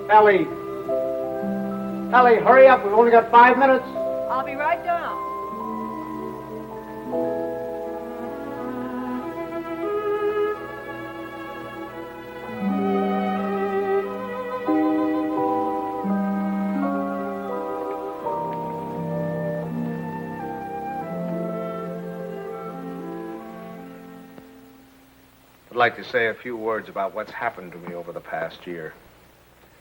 Ellie! Ellie, hurry up. We've only got 5 minutes. I'll be right down. I'd like to say a few words about what's happened to me over the past year.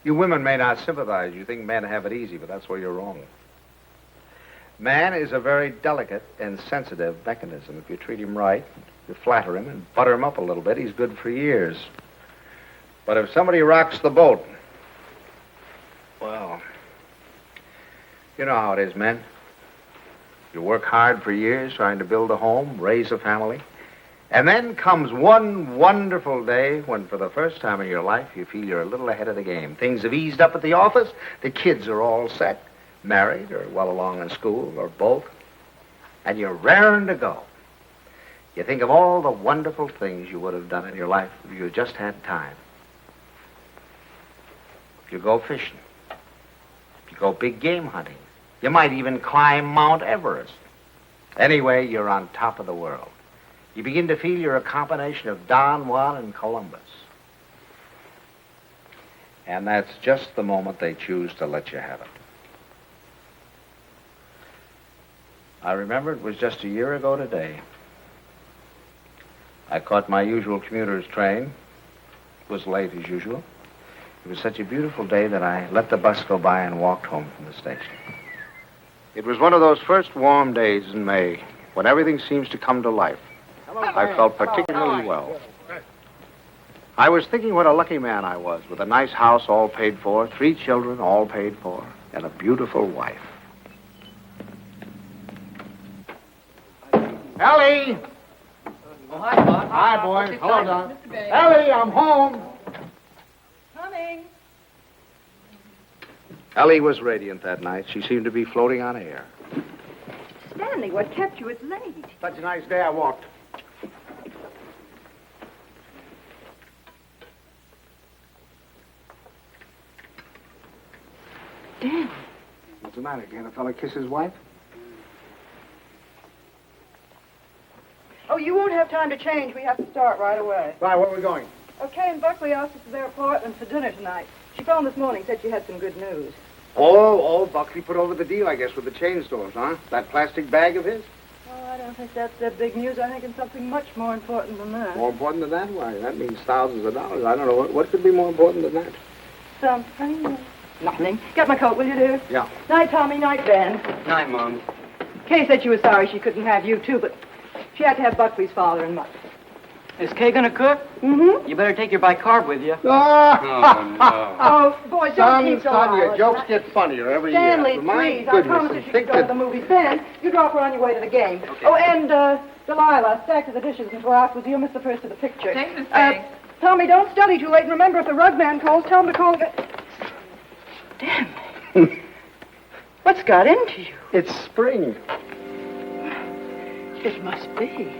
You women may not sympathize. You think men have it easy, but that's where you're wrong. Man is a very delicate and sensitive mechanism. If you treat him right, you flatter him and butter him up a little bit, he's good for years. But if somebody rocks the boat, well, you know how it is, men. You work hard for years trying to build a home, raise a family. And then comes one wonderful day when, for the first time in your life, you feel you're a little ahead of the game. Things have eased up at the office. The kids are all set, married or well along in school or both. And you're raring to go. You think of all the wonderful things you would have done in your life if you just had time. You go fishing. You go big game hunting. You might even climb Mount Everest. Anyway, you're on top of the world. You begin to feel you're a combination of Don Juan and Columbus. And that's just the moment they choose to let you have it. I remember it was just a year ago today. I caught my usual commuter's train. It was late as usual. It was such a beautiful day that I let the bus go by and walked home from the station. It was one of those first warm days in May when everything seems to come to life. I felt particularly well. I was thinking what a lucky man I was, with a nice house all paid for, 3 children all paid for, and a beautiful wife. Ellie! Oh, hi, Bob. Hi, boys. Hello, Don. Ellie, I'm home. Coming. Ellie was radiant that night. She seemed to be floating on air. Stanley, what kept you? It's late. Such a nice day I walked. Dan. What's the matter? Can't a fella kiss his wife? Oh, you won't have time to change. We have to start right away. Right, where are we going? Okay, and Buckley asked us to their apartment for dinner tonight. She phoned this morning, said she had some good news. Oh, Buckley put over the deal, I guess, with the chain stores, huh? That plastic bag of his? Oh, I don't think that's their big news. I think it's something much more important than that. More important than that? Why, that means thousands of dollars. I don't know. What could be more important than that? Something. Nothing. Get my coat, will you, dear? Yeah. Night, Tommy. Night, Ben. Night, Mom. Kay said she was sorry she couldn't have you, too, but she had to have Buckley's father and mother. Is Kay gonna cook? Mm-hmm. You better take your bicarb with you. Oh, no. Oh, boy, don't keep so son, your loud. jokes get funnier every Stanley, year. My please, I goodness, promised her and she think could go to that... the movies. Ben, you drop her on your way to the game. Okay. Oh, and, Delilah, stack of the dishes into our house. You'll miss the first of the picture. Thanks, Miss Banks. Tommy, don't study too late. And remember, if the rug man calls, tell him to call... Damn. What's got into you? It's spring. It must be.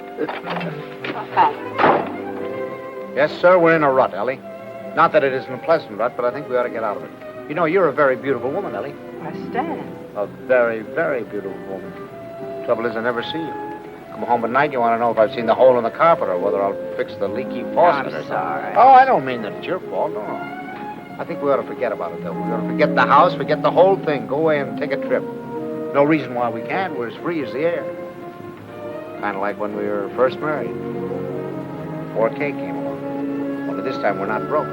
Yes, sir, we're in a rut, Ellie. Not that it isn't a pleasant rut, but I think we ought to get out of it. You know, you're a very beautiful woman, Ellie. Why, Stan. A very, very beautiful woman. Trouble is, I never see you. Come home at night, you want to know if I've seen the hole in the carpet or whether I'll fix the leaky faucet or something. Sorry. Oh, I don't mean that it's your fault, no. I think we ought to forget about it, though. We ought to forget the house, forget the whole thing. Go away and take a trip. No reason why we can't. We're as free as the air. Kind of like when we were first married. Before Kay came along. Only this time we're not broke.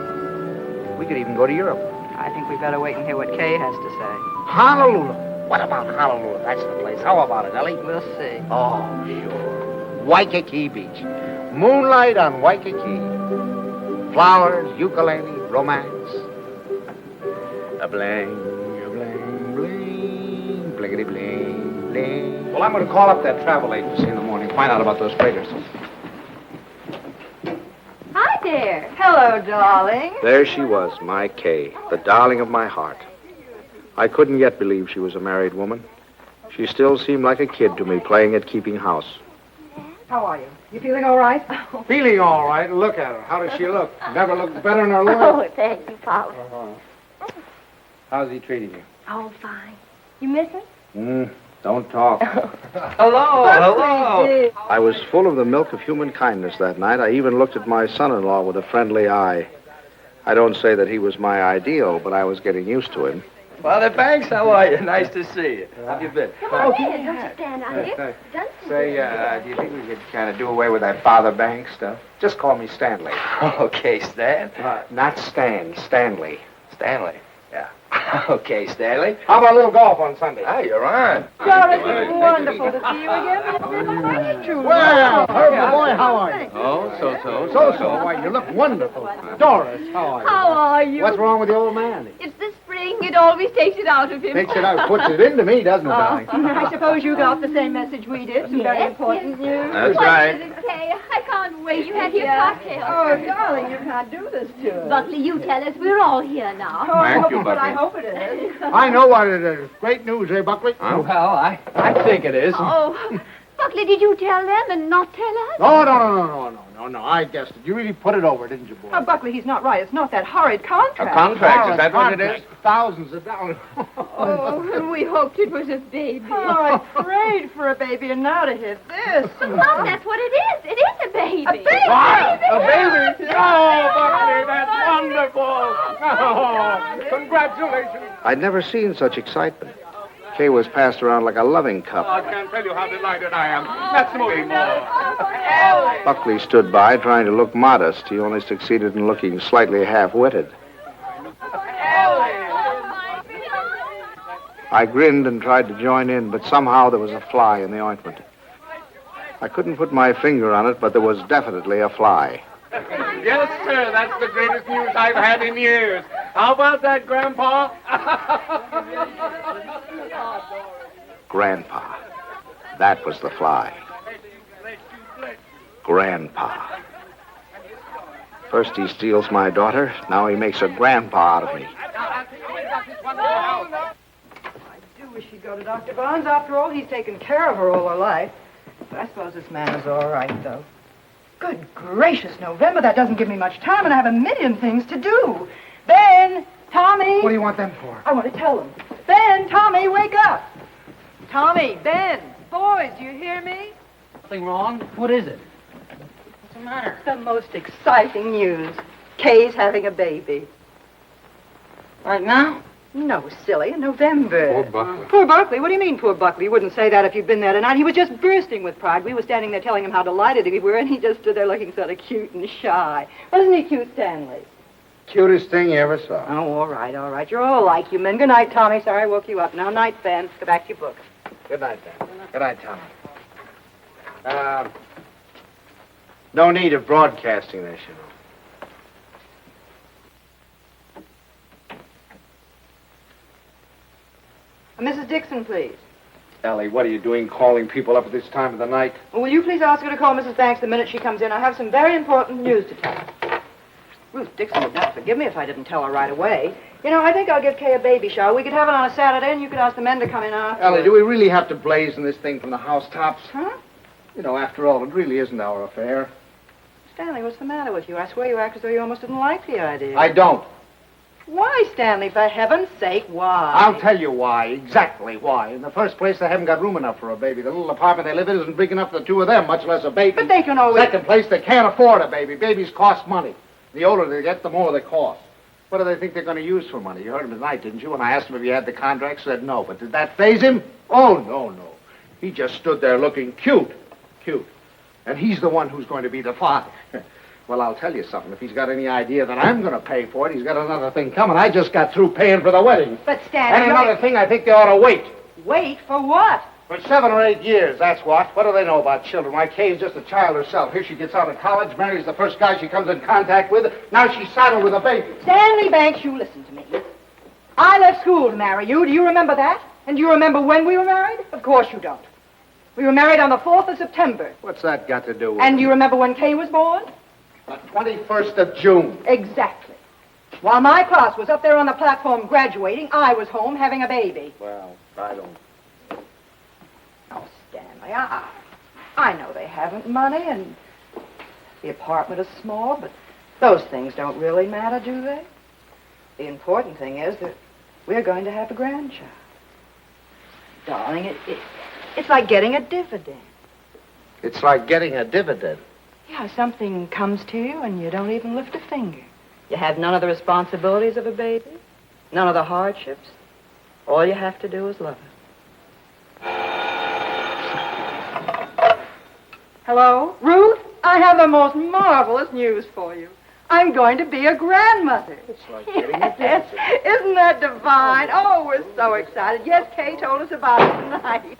We could even go to Europe. I think we better wait and hear what Kay has to say. Honolulu. What about Honolulu? That's the place. How about it, Ellie? We'll see. Oh, sure. Waikiki Beach. Moonlight on Waikiki. Flowers, ukulele, romance. A bling, bling, blinkety bling, bling. Well, I'm going to call up that travel agency in the morning, find out about those freighters. Hi there. Hello, darling. There she was, my Kay, the darling of my heart. I couldn't yet believe she was a married woman. She still seemed like a kid to me, playing at keeping house. How are you? You feeling all right? Feeling all right. Look at her. How does she look? Never looked better in her life. Oh, thank you, Pop. How's he treating you? Oh, fine. You miss him? Don't talk. Hello. I was full of the milk of human kindness that night. I even looked at my son-in-law with a friendly eye. I don't say that he was my ideal, but I was getting used to him. Father Banks, how are you? Nice to see you. How have you been? Come on in. Don't you stand out here. Dunstan. Say, do you think we could kind of do away with that Father Banks stuff? Just call me Stanley. Okay, Stan. Not Stan, Stanley. Stanley. Yeah. Okay, Stanley. How about a little golf on Sunday? Ah, you're on. Doris, it's wonderful to see you again. Truly. Well, Herbert, boy, how are you? Oh, so. So, why, you look wonderful. Doris, how are you? How are you? What's wrong with the old man? It's the spring. It always takes it out of him. Takes it out, puts it into me, doesn't it, darling? I suppose you got the same message we did. Some very important news. That's What right. is it, Kay? I can't wait. You have your cocktail. Oh, darling, you can't do this to us. Buckley, you tell us. We're all here now. Thank you, But I Buckley. hope it is. I know what it is. Great news, eh, Buckley? Well, I think it is. Oh, Buckley, did you tell them and not tell us? No, I guessed it. You really put it over, didn't you, boy? Oh, Buckley, he's not right. It's not that horrid contract. A contract, is that what it is? Thousands of dollars. Oh, we hoped it was a baby. Oh, I prayed for a baby, and now to hit this. Mom, that's what it is. It is a baby. A baby? A baby? Oh, Buckley, that's wonderful. Oh, congratulations. I'd never seen such excitement. Kay was passed around like a loving cup. I can't tell you how delighted I am. Let's move more. Buckley stood by, trying to look modest. He only succeeded in looking slightly half-witted. I grinned and tried to join in, but somehow there was a fly in the ointment. I couldn't put my finger on it, but there was definitely a fly. Yes, sir, that's the greatest news I've had in years. How about that, Grandpa? Grandpa. That was the fly. Grandpa. First he steals my daughter, now he makes a grandpa out of me. I do wish she'd go to Dr. Barnes. After all, he's taken care of her all her life. But I suppose this man is all right, though. Good gracious, November. That doesn't give me much time, and I have a million things to do. Ben, Tommy. What do you want them for? I want to tell them. Ben, Tommy, wake up. Tommy, Ben, boys, do you hear me? Something wrong? What is it? What's the matter? The most exciting news. Kay's having a baby. Right now? No, silly, in November. Poor Buckley. Poor Buckley? What do you mean, poor Buckley? You wouldn't say that if you'd been there tonight. He was just bursting with pride. We were standing there telling him how delighted we were, and he just stood there looking sort of cute and shy. Wasn't he cute, Stanley? Cutest thing you ever saw. Oh, all right, all right. You're all like you men. Good night, Tommy. Sorry I woke you up. Now, night, Ben. Go back to your books. Good night, Ben. Good night, Tommy. No need of broadcasting this, you know. Mrs. Dixon, please. Ellie, what are you doing calling people up at this time of the night? Will you please ask her to call Mrs. Banks the minute she comes in? I have some very important news to tell her. Ruth Dixon would not forgive me if I didn't tell her right away. You know, I think I'll give Kay a baby shower. We could have it on a Saturday, and you could ask the men to come in after. Ellie, do we really have to blazon this thing from the housetops? Huh? You know, after all, it really isn't our affair. Stanley, what's the matter with you? I swear you act as though you almost didn't like the idea. I don't. Why? Why, Stanley, for heaven's sake, why? I'll tell you why, exactly why. In the first place, they haven't got room enough for a baby. The little apartment they live in isn't big enough for the two of them, much less a baby. But they can always... Second place, they can't afford a baby. Babies cost money. The older they get, the more they cost. What do they think they're going to use for money? You heard him tonight, didn't you? When I asked him if he had the contract, said no. But did that faze him? Oh, no. He just stood there looking cute. And he's the one who's going to be the father. Well, I'll tell you something. If he's got any idea that I'm going to pay for it, he's got another thing coming. I just got through paying for the wedding. But, Stanley... And another thing, I think they ought to wait. Wait for what? For 7 or 8 years, that's what. What do they know about children? Why, Kay's just a child herself. Here she gets out of college, marries the first guy she comes in contact with. Now she's saddled with a baby. Stanley Banks, you listen to me. I left school to marry you. Do you remember that? And do you remember when we were married? Of course you don't. We were married on the 4th of September. What's that got to do with And it? do you remember when Kay was born? The 21st of June. Exactly. While my class was up there on the platform graduating, I was home having a baby. Well, I don't... Oh, Stanley, I know they haven't money and the apartment is small, but those things don't really matter, do they? The important thing is that we're going to have a grandchild. Darling, it's like getting a dividend. It's like getting a dividend. Yeah, something comes to you and you don't even lift a finger. You have none of the responsibilities of a baby, none of the hardships. All you have to do is love it. Hello? Ruth, I have the most marvelous news for you. I'm going to be a grandmother. It's like getting a dividend. Isn't that divine? Oh, we're so excited. Yes, Kay told us about it tonight.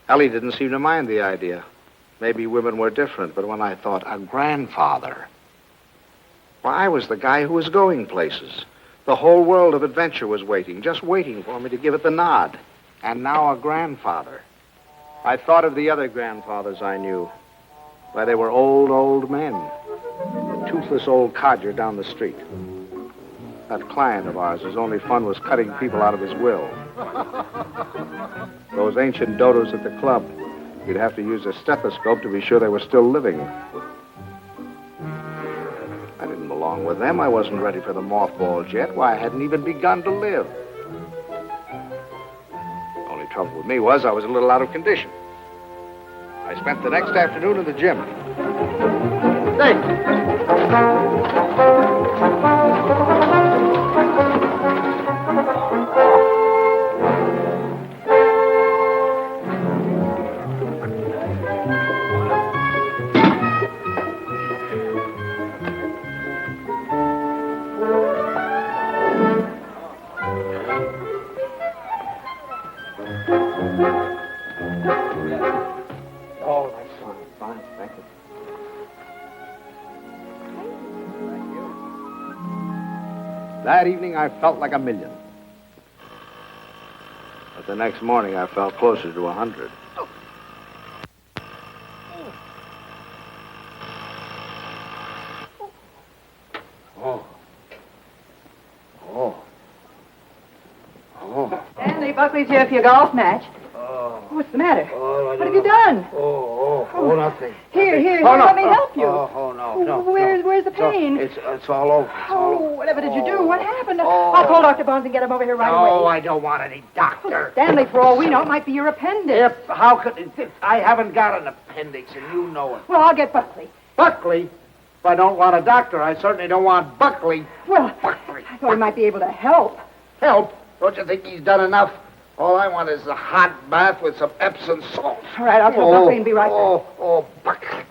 Ellie didn't seem to mind the idea. Maybe women were different, but when I thought a grandfather, why, I was the guy who was going places. The whole world of adventure was waiting, just waiting for me to give it the nod. And now a grandfather. I thought of the other grandfathers I knew. Why, they were old men. A toothless old codger down the street. That client of ours, whose only fun was cutting people out of his will. Those ancient dodos at the club. You'd have to use a stethoscope to be sure they were still living. I didn't belong with them. I wasn't ready for the mothballs yet. Why, I hadn't even begun to live. The only trouble with me was I was a little out of condition. I spent the next afternoon in the gym. Oh, that's fine. Thank you. That evening, I felt like $1 million. But the next morning, I felt closer to 100. Stanley, Buckley's here for your golf match. What's the matter? What have you done? Nothing. Here, no. let me help you. No. Where's the pain? It's all over. Whatever did you do? What happened? I'll call Dr. Bones and get him over here right away. No, I don't want any doctor. Stanley, for all we know, it might be your appendix. How could it? I haven't got an appendix, and you know it. Well, I'll get Buckley. Buckley? If I don't want a doctor, I certainly don't want Buckley. Well, Buckley. I thought he might be able to help. Help? Don't you think he's done enough? All I want is a hot bath with some Epsom salt. All right, I'll tell Buckley and be right back. Buckley.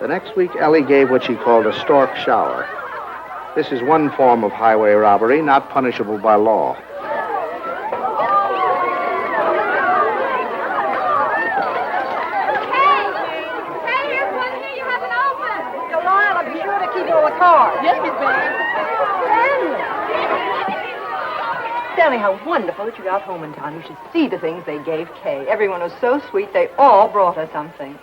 The next week, Ellie gave what she called a stork shower. This is one form of highway robbery not punishable by law. Hey, here's one here you haven't opened. Delilah, be sure to keep all the cards. Yes, Miss Banks. Stanley, how wonderful that you got home in time. You should see the things they gave Kay. Everyone was so sweet, they all brought her something.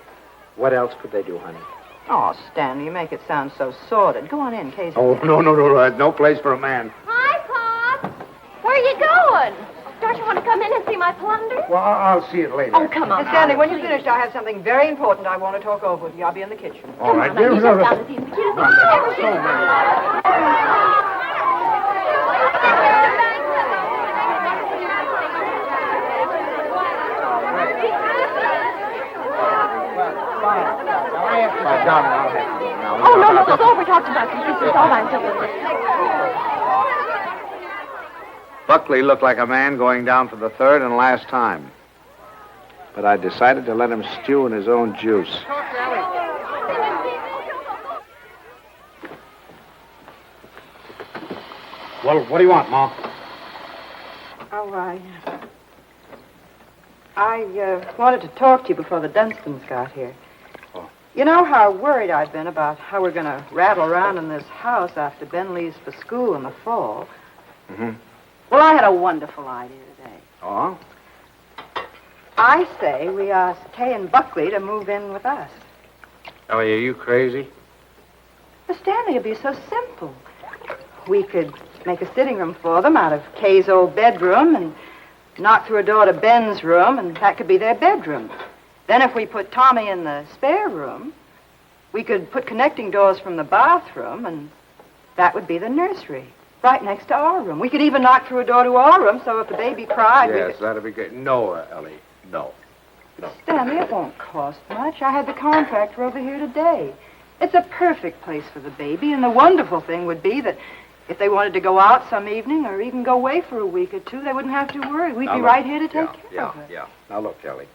What else could they do, honey? Oh, Stanley, you make it sound so sordid. Go on in, Kay's. Oh, no. No place for a man. Hi, Pop. Where are you going? Don't you want to come in and see my plunder? Well, I'll see it later. Oh, come on. Miss Stanley, when you're finished, I have something very important I want to talk over with you. I'll be in the kitchen. All right. Come on, you sit down and see the Darling, I'll have to go now. Oh, no, it's over. We talked about this. It's all right. Buckley looked like a man going down for the third and last time. But I decided to let him stew in his own juice. Well, what do you want, Ma? Oh, I wanted to talk to you before the Dunstans got here. Oh. You know how worried I've been about how we're going to rattle around in this house after Ben leaves for school in the fall. Mm-hmm. Well, I had a wonderful idea today. Oh? I say we ask Kay and Buckley to move in with us. Ellie, are you crazy? Miss Stanley, it'd be so simple. We could make a sitting room for them out of Kay's old bedroom and knock through a door to Ben's room, and that could be their bedroom. Then if we put Tommy in the spare room, we could put connecting doors from the bathroom, and that would be the nursery, right next to our room. We could even knock through a door to our room, so if the baby cried, we Yes, could... that'd be great. No, Ellie, no. Stanley, it won't cost much. I had the contractor over here today. It's a perfect place for the baby, and the wonderful thing would be that if they wanted to go out some evening or even go away for a week or two, they wouldn't have to worry. We'd be right here to take care of her. Yeah. Now, look, Ellie,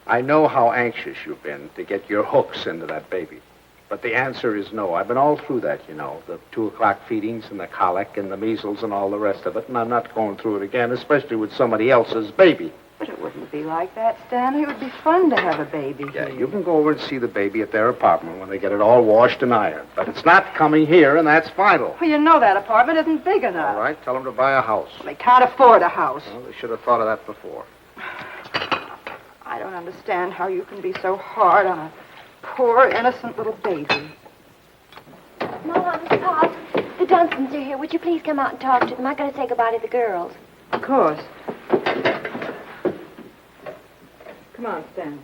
I know how anxious you've been to get your hooks into that baby. But the answer is no. I've been all through that, you know, the 2 o'clock feedings and the colic and the measles and all the rest of it, and I'm not going through it again, especially with somebody else's baby. But it wouldn't be like that, Stanley. It would be fun to have a baby Yeah, here. you can go over and see the baby at their apartment when they get it all washed and ironed. But it's not coming here, and that's final. Well, you know that apartment isn't big enough. All right, tell them to buy a house. They can't afford a house. Well, they should have thought of that before. I don't understand how you can be so hard on a poor, innocent little baby. Mom, Pop, the Dunstans are here. Would you please come out and talk to them? I've got to say goodbye to the girls. Of course. Come on, Stan.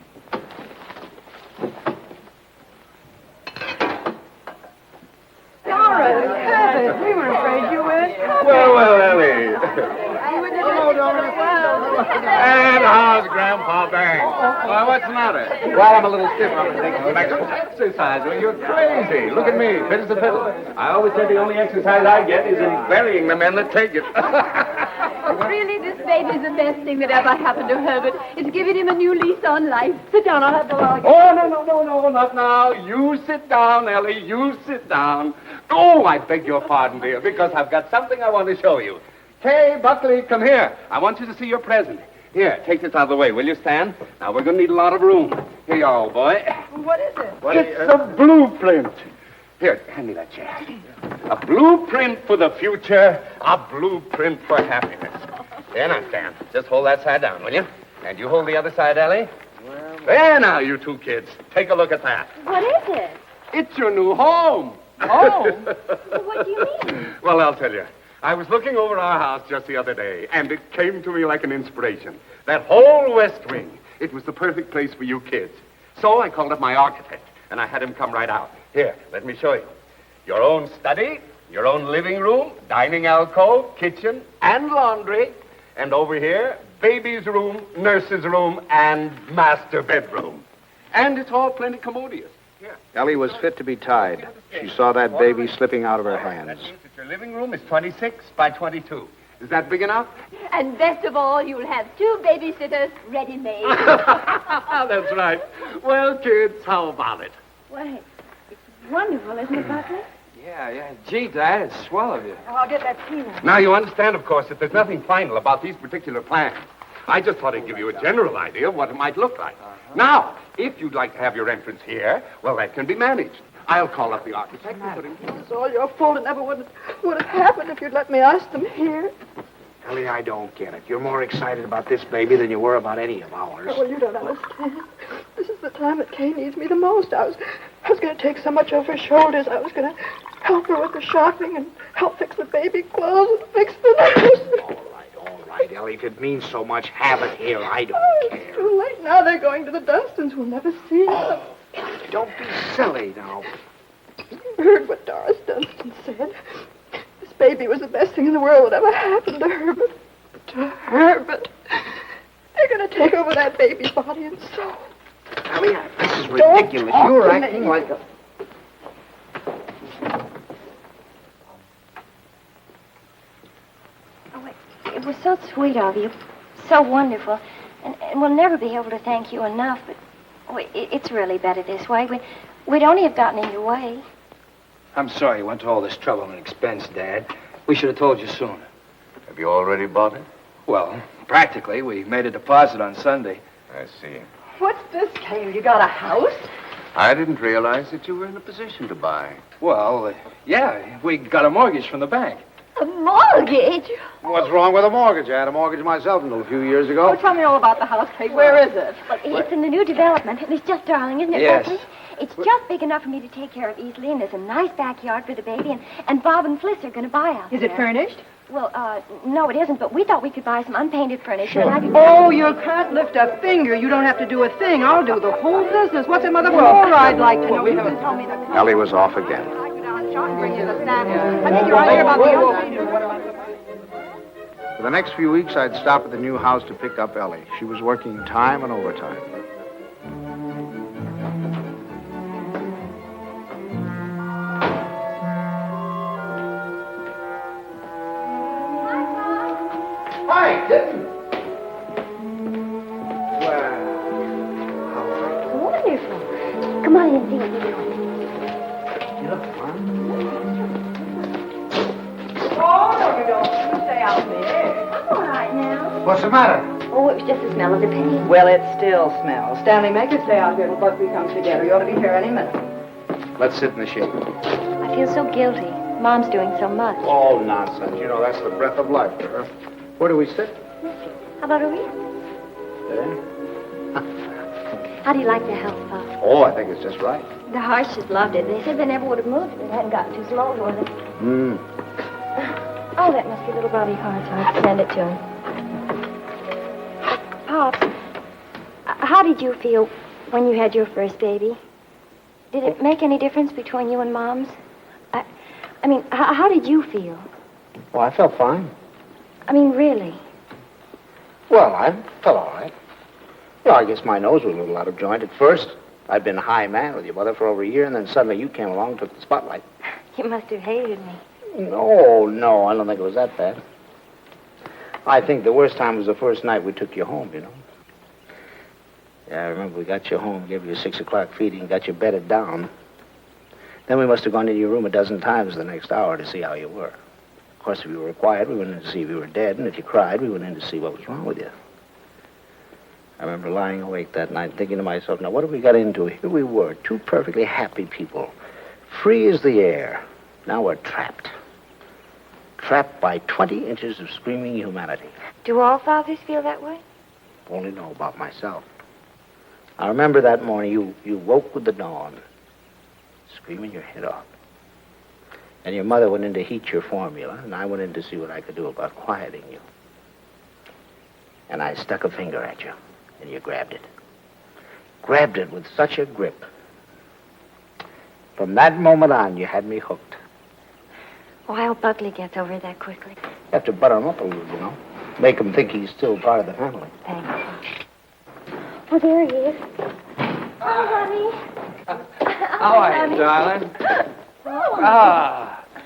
Dora, we were afraid you would. Well, Ellie. And how's Grandpa Banks? Why, what's the matter? Well, I'm a little stiff. I'm taking Some exercise. Well, you're crazy. Look at me, fit as a fiddle. I always said the only exercise I get is in burying the men that take it. Really, this baby's the best thing that ever happened to Herbert. It's giving him a new lease on life. Sit down, I'll have the log. Oh, no, not now. You sit down, Ellie. You sit down. Oh, I beg your pardon, dear, because I've got something I want to show you. Kay, Buckley, come here. I want you to see your present. Here, take this out of the way, will you, Stan? Now, we're going to need a lot of room. Here you are, old boy. What is it? It's a blueprint. Here, hand me that chair. A blueprint for the future, a blueprint for happiness. There now, Stan. Just hold that side down, will you? And you hold the other side, Ellie. There now, you two kids. Take a look at that. What is it? It's your new home. Home? Well, what do you mean? Well, I'll tell you. I was looking over our house just the other day, and it came to me like an inspiration. That whole west wing, it was the perfect place for you kids. So I called up my architect, and I had him come right out. Here, let me show you. Your own study, your own living room, dining alcove, kitchen, and laundry. And over here, baby's room, nurse's room, and master bedroom. And it's all plenty commodious. Here. Ellie was fit to be tied. She saw that baby slipping out of her hands. That means that your living room is 26 by 22. Is that big enough? And best of all, you'll have 2 babysitters ready-made. That's right. Well, kids, how about it? Well, it's wonderful, isn't it, Buckley? Yeah. Gee, Dad, it's swell of you. Oh, I'll get that peanut. Now, you understand, of course, that there's nothing final about these particular plans. I just thought I'd give you a general idea of what it might look like. Now, if you'd like to have your entrance here, well, that can be managed. I'll call up the architect and put him here. It's all your fault. It never would have happened if you'd let me ask them here. Ellie, I don't get it. You're more excited about this baby than you were about any of ours. Well, you don't understand. This is the time that Kay needs me the most. I was going to take so much off her shoulders. I was going to help her with the shopping and help fix the baby clothes and fix the nurse. All right. right, Ellie. If it means so much, have it here. I don't It's care. too late now. They're going to the Dunstans. We'll never see them. Don't be silly now. You heard what Doris Dunstan said. This baby was the best thing in the world that ever happened to Herbert. To Herbert. They're going to take over that baby's body and soul. Ellie, this is Don't ridiculous. talk You're to acting me. like a... It was so sweet of you, so wonderful, and we'll never be able to thank you enough, but it's really better this way. We'd only have gotten in your way. I'm sorry you went to all this trouble and expense, Dad. We should have told you sooner. Have you already bought it? Well, practically. We made a deposit on Sunday. I see. What's this, Cale? You got a house? I didn't realize that you were in a position to buy. Well, yeah, we got a mortgage from the bank. A mortgage? What's wrong with a mortgage? I had a mortgage myself until a few years ago. Oh, tell me all about the house, Kate. Where is it? Well, it's in the new development. It's just darling, isn't it, Yes. Buckley? It's just big enough for me to take care of easily, and there's a nice backyard for the baby, and Bob and Fliss are going to buy out Is it there. furnished? Well, no, it isn't, but we thought we could buy some unpainted furniture. And I could... Oh, you can't lift a finger. You don't have to do a thing. I'll do the whole business. What's it, Mother? More I'd like to know. You can tell me the color. Ellie was off again. I go down and shop and bring you the sample. I think you're right here about the unpainted. For the next few weeks, I'd stop at the new house to pick up Ellie. She was working time and overtime. Hi, Kitten. Wonderful. Come on in and see what you're doing. Oh, no, you don't. You stay out in the air. I'm all right now. What's the matter? Oh, it was just the smell of the paint. Well, it still smells. Stanley, make us stay out here till Buckley comes together. You ought to be here any minute. Let's sit in the shade. I feel so guilty. Mom's doing so much. Oh, nonsense. You know, that's the breath of life for her. Where do we sit? How about over here? There. How do you like the house, Pop? Oh, I think it's just right. The Harshes loved it. They said they never would have moved if it hadn't gotten too small for them. Hmm. Oh, that must be little Bobby Hart, so I can send it to him. Pops, how did you feel when you had your first baby? Did it make any difference between you and Mom's? I mean, how did you feel? Well, I felt fine. I mean, really? Well, I felt all right. Well, I guess my nose was a little out of joint at first. I'd been high man with your mother for over a year, and then suddenly you came along and took the spotlight. You must have hated me. No, I don't think it was that bad. I think the worst time was the first night we took you home, you know. Yeah, I remember we got you home, gave you a 6 o'clock feeding, got you bedded down. Then we must have gone into your room a dozen times the next hour to see how you were. Of course, if you were quiet, we went in to see if you were dead, and if you cried, we went in to see what was wrong with you. I remember lying awake that night thinking to myself, now what have we got into? Here we were, two perfectly happy people, free as the air. Now we're trapped. Trapped by 20 inches of screaming humanity. Do all fathers feel that way? Only know about myself. I remember that morning you woke with the dawn, screaming your head off. And your mother went in to heat your formula, and I went in to see what I could do about quieting you. And I stuck a finger at you, and you grabbed it. Grabbed it with such a grip. From that moment on, you had me hooked. Oh, I hope Buckley gets over it that quickly. You have to butter him up a little, you know. Make him think he's still part of the family. Thanks, Pop. Oh, there he is. Oh, honey. How are you, darling?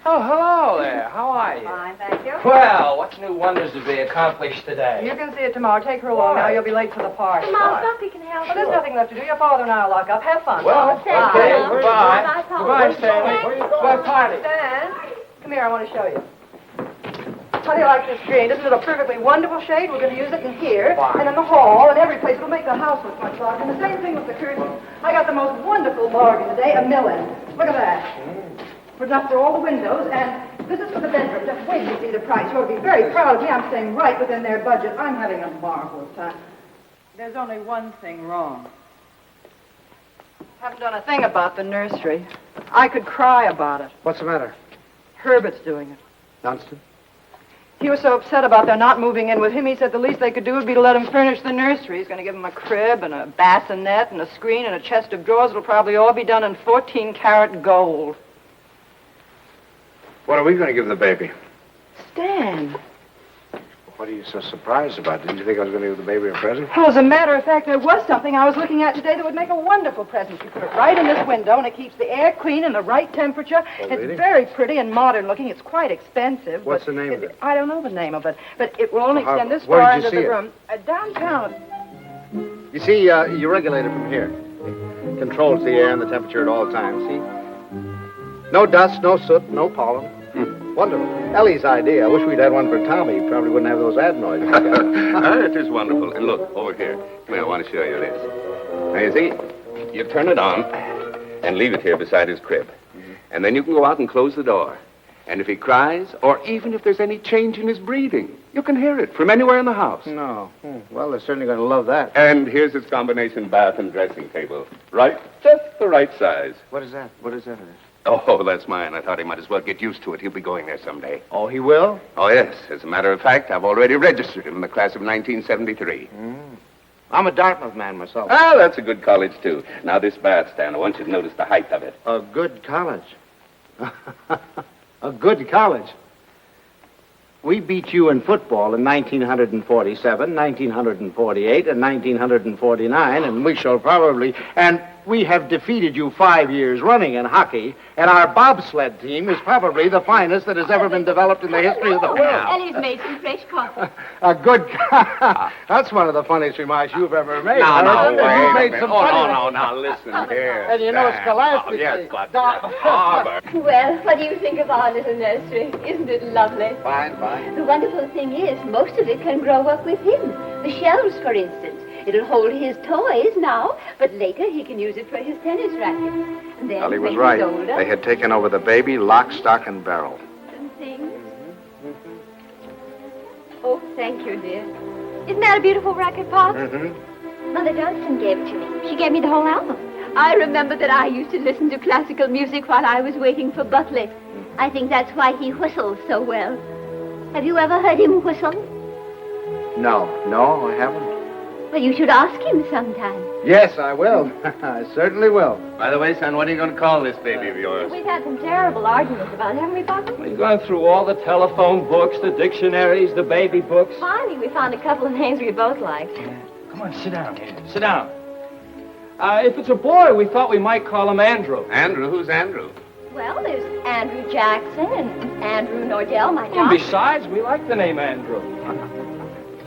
Oh, hello there. How are you? Fine, thank you. Well, what new wonders to be accomplished today? You can see it tomorrow. Take her along now. You'll be late for the party. Mom, Buckley can help Well, there's nothing left to do. Your father and I will lock up. Have fun. Well, Thank okay, you. goodbye. Bye, Pop. Goodbye, Stanley. Goodbye, party. Stan, come here. I want to show you. How do you like this green? Isn't it a perfectly wonderful shade? We're going to use it in here, and in the hall, and every place. It'll make the house look much larger. And the same thing with the curtains. I got the most wonderful bargain today, a million. Look at that. For enough for all the windows, and this is for the bedroom. Just wait to see the price. You ought to be very proud of me. I'm staying right within their budget. I'm having a marvelous time. There's only one thing wrong. Haven't done a thing about the nursery. I could cry about it. What's the matter? Herbert's doing it. Dunstan? He was so upset about their not moving in with him, he said the least they could do would be to let him furnish the nursery. He's going to give him a crib and a bassinet and a screen and a chest of drawers. It'll probably all be done in 14-karat gold. What are we going to give the baby? Stan. What are you so surprised about? Didn't you think I was going to give the baby a present? Well, as a matter of fact, there was something I was looking at today that would make a wonderful present. You put it right in this window, and it keeps the air clean and the right temperature. Oh, it's really? very pretty and modern looking. It's quite expensive. What's but the name of it? I don't know the name of it, but it will only Well, extend this where far did you into see the it? room. Downtown. You see, you regulate it from here. It controls the air and the temperature at all times, see? No dust, no soot, no pollen. Wonderful. Ellie's idea. I wish we'd had one for Tommy. He probably wouldn't have those adenoids. It is wonderful. And look, over here. Come here, I want to show you this. Now, you see, you turn it on and leave it here beside his crib. And then you can go out and close the door. And if he cries, or even if there's any change in his breathing, you can hear it from anywhere in the house. No. Well, they're certainly going to love that. And here's his combination bath and dressing table. Right? Just the right size. What is that? What is that? Oh, that's mine. I thought he might as well get used to it. He'll be going there someday. Oh, he will? Oh, yes. As a matter of fact, I've already registered him in the class of 1973. I'm a Dartmouth man myself. Ah, that's a good college, too. Now, this bath stand, I want you to notice the height of it. A good college. A good college. We beat you in football in 1947, 1948, and 1949, and we shall probably... And we have defeated you 5 years running in hockey, and our bobsled team is probably the finest that has ever been developed in the history of the world. Ellie's made some fresh coffee. A good... That's one of the funniest remarks you've ever made. No, You've wait made a minute. some Oh, funny no, now, listen here. And you know, Stan. scholastically... Oh, yes, but... Well, what do you think of our little nursery? Isn't it lovely? Fine, fine. The wonderful thing is, most of it can grow up with him. The shelves, for instance. It'll hold his toys now, but later he can use it for his tennis racket. And then, Ellie was when right. he's older, They had taken over the baby, lock, stock, and barrel. and things. Oh, thank you, dear. Isn't that a beautiful record, Pop? Mm-hmm. Mother Dunstan gave it to me. She gave me the whole album. I remember that I used to listen to classical music while I was waiting for Buckley. I think that's why he whistles so well. Have you ever heard him whistle? No, I haven't. Well, you should ask him sometime. Yes, I will. I certainly will. By the way, son, what are you going to call this baby of yours? We've had some terrible arguments about it, haven't we, Buckley? We've gone through all the telephone books, the dictionaries, the baby books. Finally, we found a couple of names we both liked. Come on, sit down here. Sit down. If it's a boy, we thought we might call him Andrew. Andrew? Who's Andrew? Well, there's Andrew Jackson and Andrew Nordell, my And John. besides, we like the name Andrew.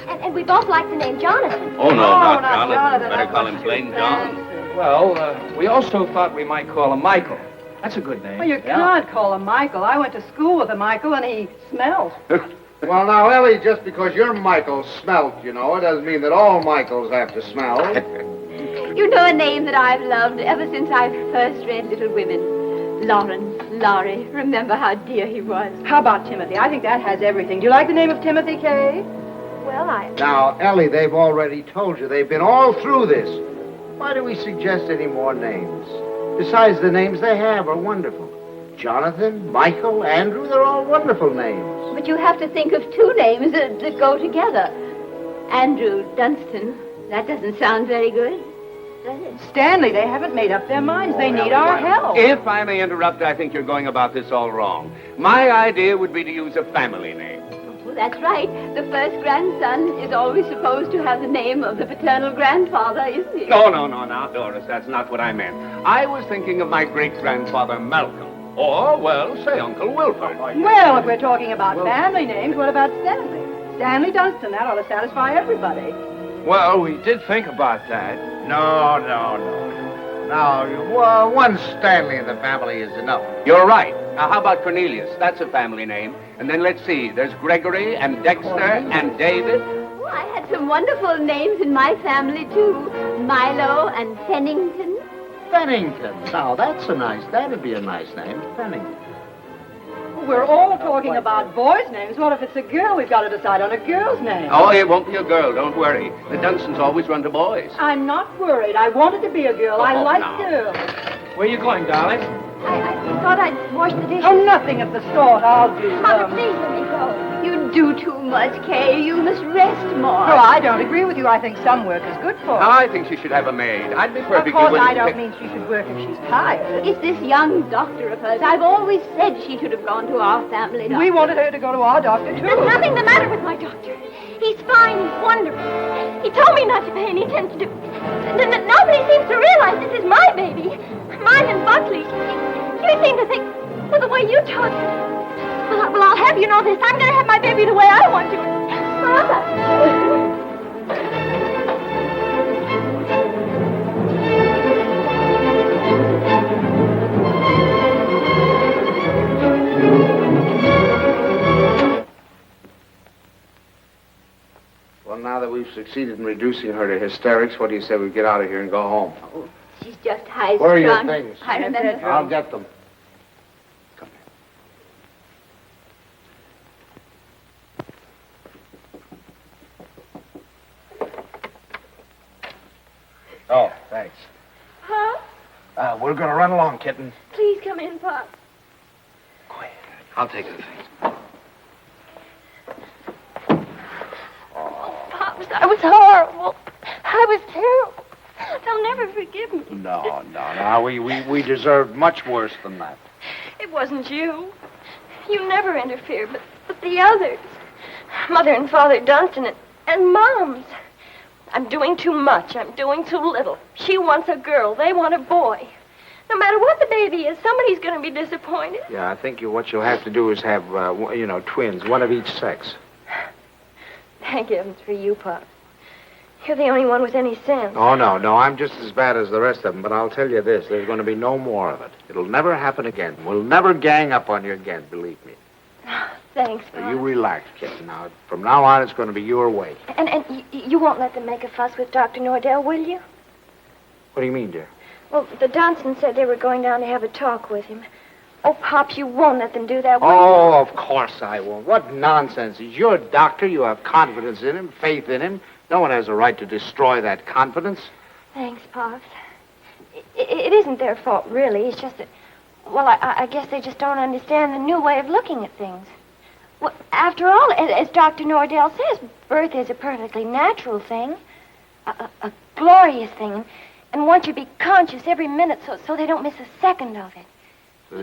And we both like the name Jonathan. Oh, no, not not Jonathan. Jonathan. Better That's call what him she plain said. John. Well, we also thought we might call him Michael. That's a good name. Well, you can't call him Michael. I went to school with a Michael, and he smells. Well, now, Ellie, just because your Michael smelt, you know, it doesn't mean that all Michaels have to smell. You know a name that I've loved ever since I first read Little Women. Lawrence, Laurie. Remember how dear he was. How about Timothy? I think that has everything. Do you like the name of Timothy, Kay? Well, Now, Ellie, they've already told you. They've been all through this. Why do we suggest any more names? Besides, the names they have are wonderful. Jonathan, Michael, Andrew, they're all wonderful names. But you have to think of two names that go together. Andrew Dunstan. That doesn't sound very good, does it? Stanley, they haven't made up their minds. They need our help. If I may interrupt, I think you're going about this all wrong. My idea would be to use a family name. Well, that's right. The first grandson is always supposed to have the name of the paternal grandfather, isn't he? No, now, Doris, that's not what I meant. I was thinking of my great-grandfather Malcolm. Or, well, say Uncle Wilford. Well, if we're talking about family names, what about Stanley? Stanley Dunstan. That ought to satisfy everybody. Well, we did think about that. No. Now, one Stanley in the family is enough. You're right. Now, how about Cornelius? That's a family name. And then let's see. There's Gregory and Dexter and David. Oh, I had some wonderful names in my family, too. Milo and Pennington. Bennington. Now, that'd be a nice name, Bennington. We're all talking about boys' names. What if it's a girl? We've got to decide on a girl's name. Oh, it won't be a girl. Don't worry. The Dunstans always run to boys. I'm not worried. I wanted to be a girl. I Oh, like now. girls. Where are you going, darling? I thought I'd wash the dishes. Oh, nothing of the sort. I'll do Mother, them. please let me go. You do too much, Kay. You must rest more. Oh, I don't agree with you. I think some work is good for her. I think she should have a maid. I'd be Of perfectly course, willing I to don't pick- mean she should work if she's tired. It's this young doctor of hers. I've always said she should have gone to our family doctor. We wanted her to go to our doctor, too. There's nothing the matter with my doctor. He's fine. He's wonderful. He told me not to pay any attention to... Nobody seems to realize this is my baby. Mine and Buckley's. You seem to think, well, the way you talk... Well, I'll have you know this. I'm going to have my baby the way I want to. Mama! Well, now that we've succeeded in reducing her to hysterics, what do you say we get out of here and go home? Oh, she's just high-strung. Where are your things? I remember. I'll get them. Come here. Oh, thanks. Huh? We're going to run along, kitten. Please come in, Pop. Quiet. I'll take the things. Pops, I was horrible. I was terrible. They'll never forgive me. No. We deserved much worse than that. It wasn't you. You never interfered, but the others. Mother and Father Dunstan and Moms. I'm doing too much. I'm doing too little. She wants a girl. They want a boy. No matter what the baby is, somebody's going to be disappointed. Yeah, I think what you'll have to do is have, twins, one of each sex. Thank heavens for you, Pop. You're the only one with any sense. Oh, no, I'm just as bad as the rest of them, but I'll tell you this, there's going to be no more of it. It'll never happen again. We'll never gang up on you again, believe me. Thanks, So Pop. you relax, kid. Now, from now on, it's going to be your way. And you won't let them make a fuss with Dr. Nordell, will you? What do you mean, dear? Well, the Dunstans said they were going down to have a talk with him. Oh, Pops, you won't let them do that, will you? Oh, of course I won't. What nonsense. He's your doctor. You have confidence in him, faith in him. No one has a right to destroy that confidence. Thanks, Pops. It isn't their fault, really. It's just that, well, I guess they just don't understand the new way of looking at things. Well, after all, as Dr. Nordell says, birth is a perfectly natural thing, a glorious thing, and one should be conscious every minute so they don't miss a second of it.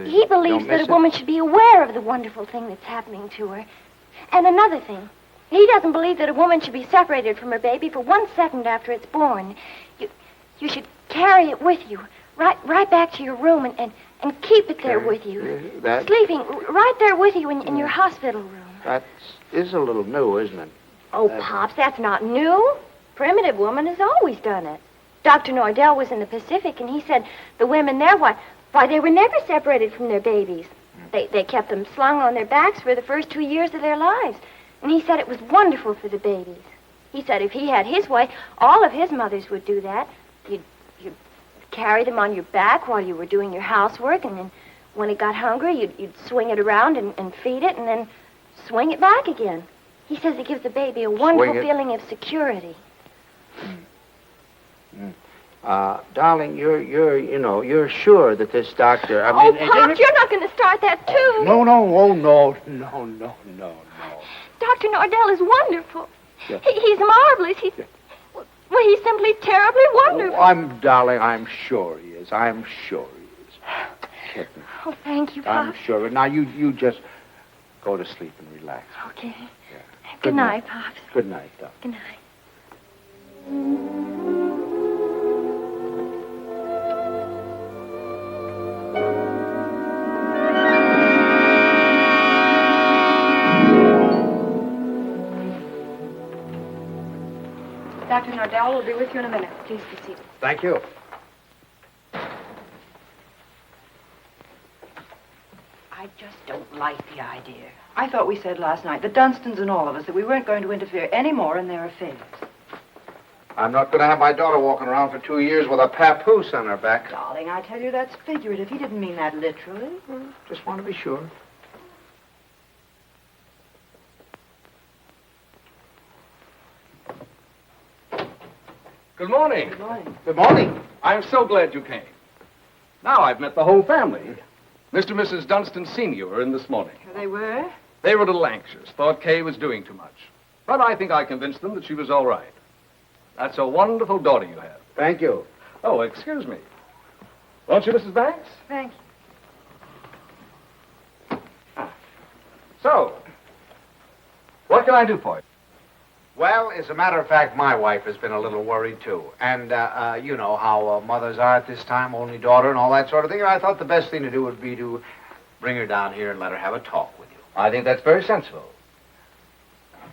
He believes that a woman should be aware of the wonderful thing that's happening to her. And another thing, he doesn't believe that a woman should be separated from her baby for 1 second after it's born. You should carry it with you, right back to your room and keep it there with you. Sleeping right there with you in your hospital room. That is a little new, isn't it? Oh, Pops, that's not new. Primitive woman has always done it. Dr. Nordell was in the Pacific, and he said the women there, why, they were never separated from their babies. They kept them slung on their backs for the first 2 years of their lives. And he said it was wonderful for the babies. He said if he had his way, all of his mothers would do that. You'd carry them on your back while you were doing your housework, and then when it got hungry, you'd swing it around and feed it, and then swing it back again. He says it gives the baby a wonderful feeling of security. Darling, you're sure that this doctor... Pops, you're not going to start that, too. No. Dr. Nordell is wonderful. Yeah. He's marvelous. He's simply terribly wonderful. I'm sure he is. I'm sure he is. Kitten. Oh, thank you, I'm Pops. sure. Now, you just go to sleep and relax. Okay. Yeah. Good night, Pops. Good night, Doc. Good night. Dr. Nordell will be with you in a minute. Please be seated. Thank you. I just don't like the idea. I thought we said last night, the Dunstans and all of us, that we weren't going to interfere any more in their affairs. I'm not going to have my daughter walking around for 2 years with a papoose on her back. Darling, I tell you, that's figurative. He didn't mean that literally. Just want to be sure. Good morning. Good morning. Good morning. I'm so glad you came. Now I've met the whole family. Mr. and Mrs. Dunstan Sr. are in this morning. They were? They were a little anxious, thought Kay was doing too much. But I think I convinced them that she was all right. That's a wonderful daughter you have. Thank you. Oh, excuse me. Won't you, Mrs. Banks? Thank you. So, what can I do for you? Well, as a matter of fact, my wife has been a little worried, too. And, you know how mothers are at this time, only daughter and all that sort of thing. And I thought the best thing to do would be to bring her down here and let her have a talk with you. I think that's very sensible.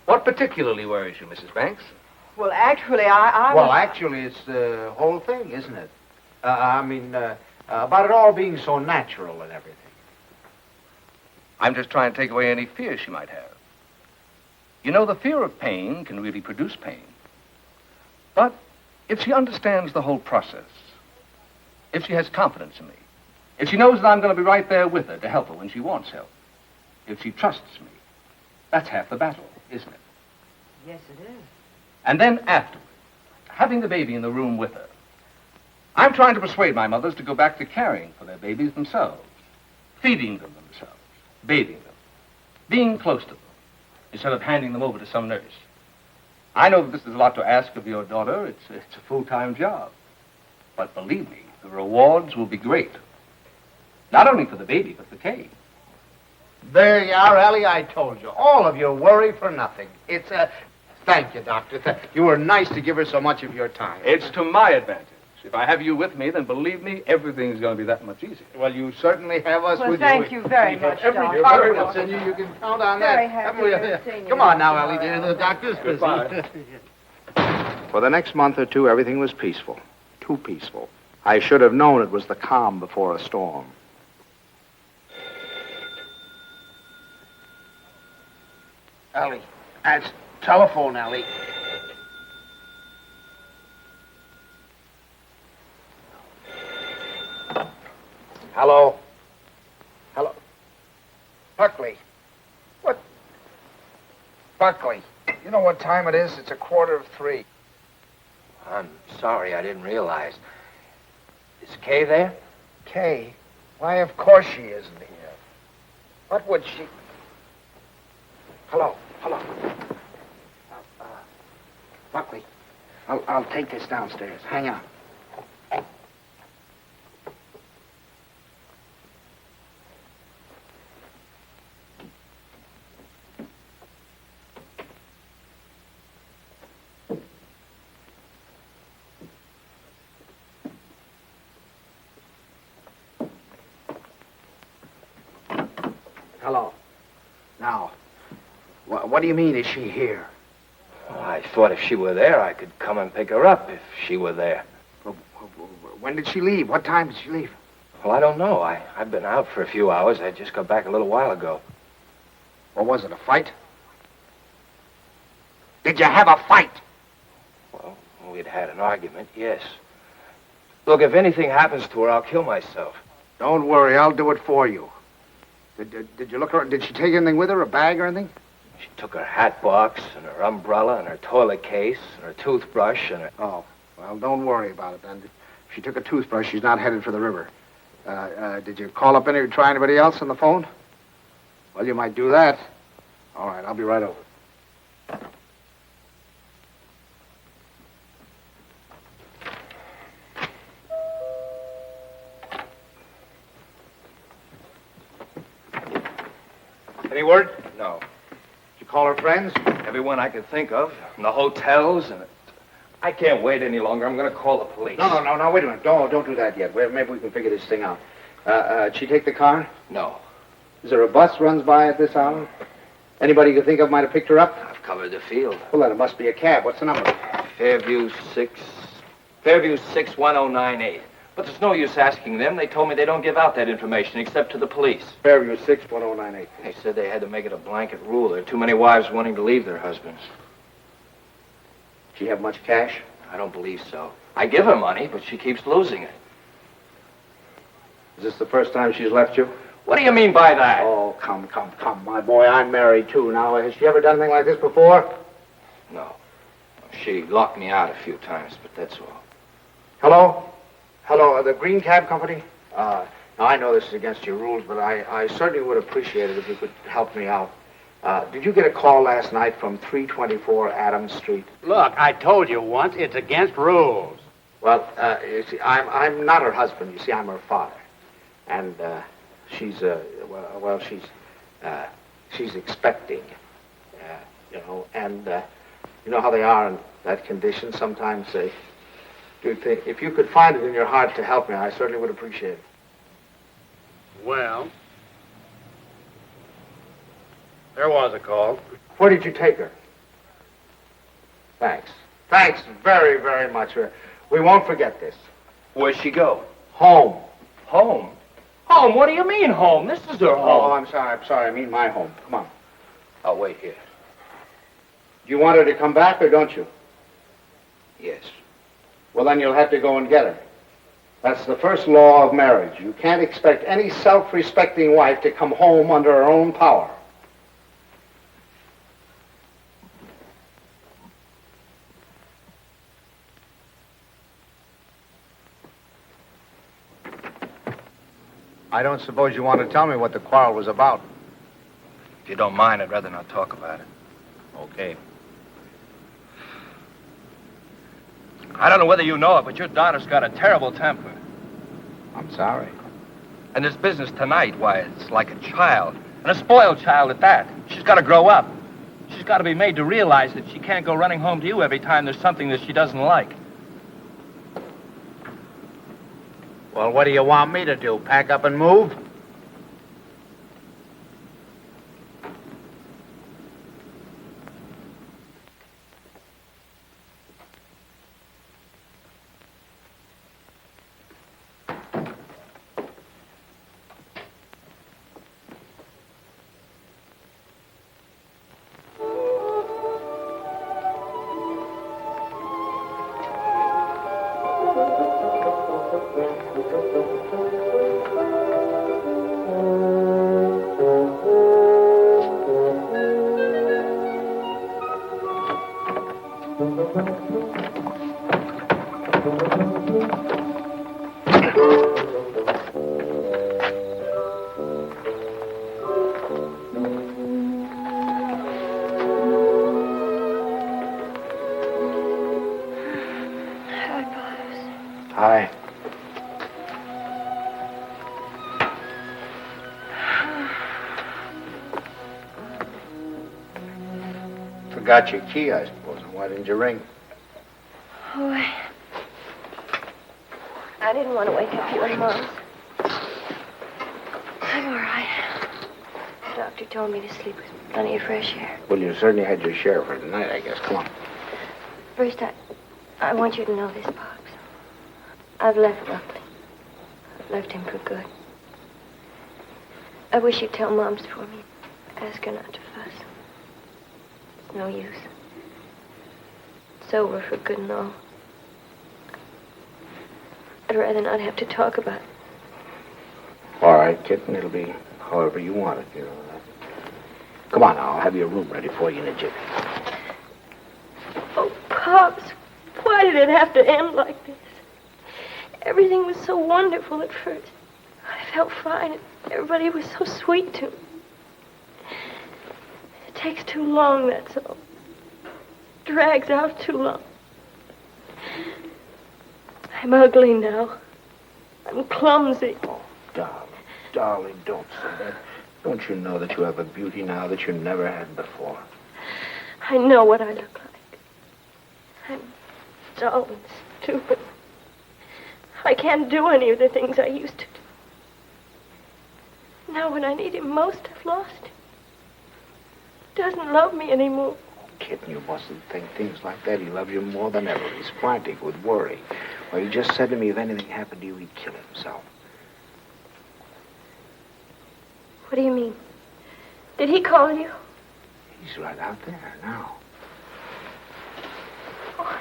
What particularly worries you, Mrs. Banks? Well, actually, I Well, actually, it's the whole thing, isn't it? About it all being so natural and everything. I'm just trying to take away any fear she might have. You know, the fear of pain can really produce pain. But if she understands the whole process, if she has confidence in me, if she knows that I'm going to be right there with her to help her when she wants help, if she trusts me, that's half the battle, isn't it? Yes, it is. And then afterward, having the baby in the room with her, I'm trying to persuade my mothers to go back to caring for their babies themselves, feeding them themselves, bathing them, being close to them, instead of handing them over to some nurse. I know that this is a lot to ask of your daughter. It's a full-time job. But believe me, the rewards will be great. Not only for the baby, but for Kay. There you are, Ellie. I told you. All of your worry for nothing. It's a... Thank you, Doctor. You were nice to give her so much of your time. It's to my advantage. If I have you with me, then believe me, everything's going to be that much easier. Well, you certainly have us Well, with thank you. you very much, Every Doctor. confidence in you. You can count on Very that. happy Haven't we? to have seen you, Come on now, Mr. Ellie, dear. Morrell. The doctor's busy. Goodbye. For the next month or two, everything was peaceful. Too peaceful. I should have known it was the calm before a storm. Ellie, that's telephone, Ellie. Hello? Hello? Buckley. What? Buckley, you know what time it is? It's 2:45. I'm sorry, I didn't realize. Is Kay there? Kay? Why, of course she isn't here. What would she... Hello? Buckley, I'll take this downstairs. Hang on. Hello. Now, what do you mean, is she here? Well, I thought if she were there, I could come and pick her up if she were there. When did she leave? What time did she leave? Well, I don't know. I've been out for a few hours. I just got back a little while ago. Or was it a fight? Did you have a fight? Well, we'd had an argument, yes. Look, if anything happens to her, I'll kill myself. Don't worry, I'll do it for you. Did you look around? Did she take anything with her, a bag or anything? She took her hat box and her umbrella and her toilet case and her toothbrush and her... Oh, well, don't worry about it then. If she took a toothbrush, she's not headed for the river. Did you call up try anybody else on the phone? Well, you might do that. All right, I'll be right over. Any word? No. Did you call her friends? Everyone I could think of. And the hotels and... I can't wait any longer. I'm going to call the police. No, wait a minute. Don't do that yet. Maybe we can figure this thing out. Did she take the car? No. Is there a bus runs by at this hour? Anybody you can think of might have picked her up? I've covered the field. Well, then it must be a cab. What's the number? Fairview 61098. But there's no use asking them. They told me they don't give out that information except to the police. Fairview 61098. They said they had to make it a blanket rule. There are too many wives wanting to leave their husbands. She have much cash? I don't believe so. I give her money, but she keeps losing it. Is this the first time she's left you? What do you mean by that? Oh, come, my boy. I'm married, too. Now, has she ever done anything like this before? No. She locked me out a few times, but that's all. Hello, the Green Cab Company? Now, I know this is against your rules, but I certainly would appreciate it if you could help me out. Did you get a call last night from 324 Adams Street? Look, I told you once, it's against rules. Well, you see, I'm not her husband. You see, I'm her father. And she's expecting, and you know how they are in that condition. Sometimes they do think. If you could find it in your heart to help me, I certainly would appreciate it. Well, there was a call. Where did you take her? Thanks. Thanks very, very much. We won't forget this. Where'd she go? Home. Home? Home? What do you mean home? This is her home. Oh, I'm sorry. I mean my home. Come on. I'll wait here. Do you want her to come back or don't you? Yes. Well, then you'll have to go and get her. That's the first law of marriage. You can't expect any self-respecting wife to come home under her own power. I don't suppose you want to tell me what the quarrel was about. If you don't mind, I'd rather not talk about it. Okay. I don't know whether you know it, but your daughter's got a terrible temper. I'm sorry. And this business tonight, why, it's like a child. And a spoiled child at that. She's got to grow up. She's got to be made to realize that she can't go running home to you every time there's something that she doesn't like. Well, what do you want me to do? Pack up and move? Hi. Forgot your key, I suppose. Why didn't you ring? Oh, I didn't want to wake up you and Mom. I'm all right. The doctor told me to sleep with plenty of fresh air. Well, you certainly had your share for tonight, I guess. Come on. First, I want you to know this, Pops. I've left Buckley. I've left him for good. I wish you'd tell Mom's for me. Ask her not to fuss. It's no use. It's over for good and all. I'd rather not have to talk about it. All right, kitten. It'll be however you want it, you know. Come on now. I'll have your room ready for you in a jiffy. Oh, Pops, why did it have to end like this? Everything was so wonderful at first. I felt fine, and everybody was so sweet to me. It takes too long, that's all. Drags out too long. I'm ugly now. I'm clumsy. Oh, darling, don't say that. Don't you know that you have a beauty now that you never had before? I know what I look like. I'm dull and stupid. I can't do any of the things I used to do. Now when I need him most, I've lost him. He doesn't love me anymore. Oh, kitten, you mustn't think things like that. He loves you more than ever. He's frantic with worry. Well, he just said to me if anything happened to you, he'd kill himself. What do you mean? Did he call you? He's right out there now. Oh.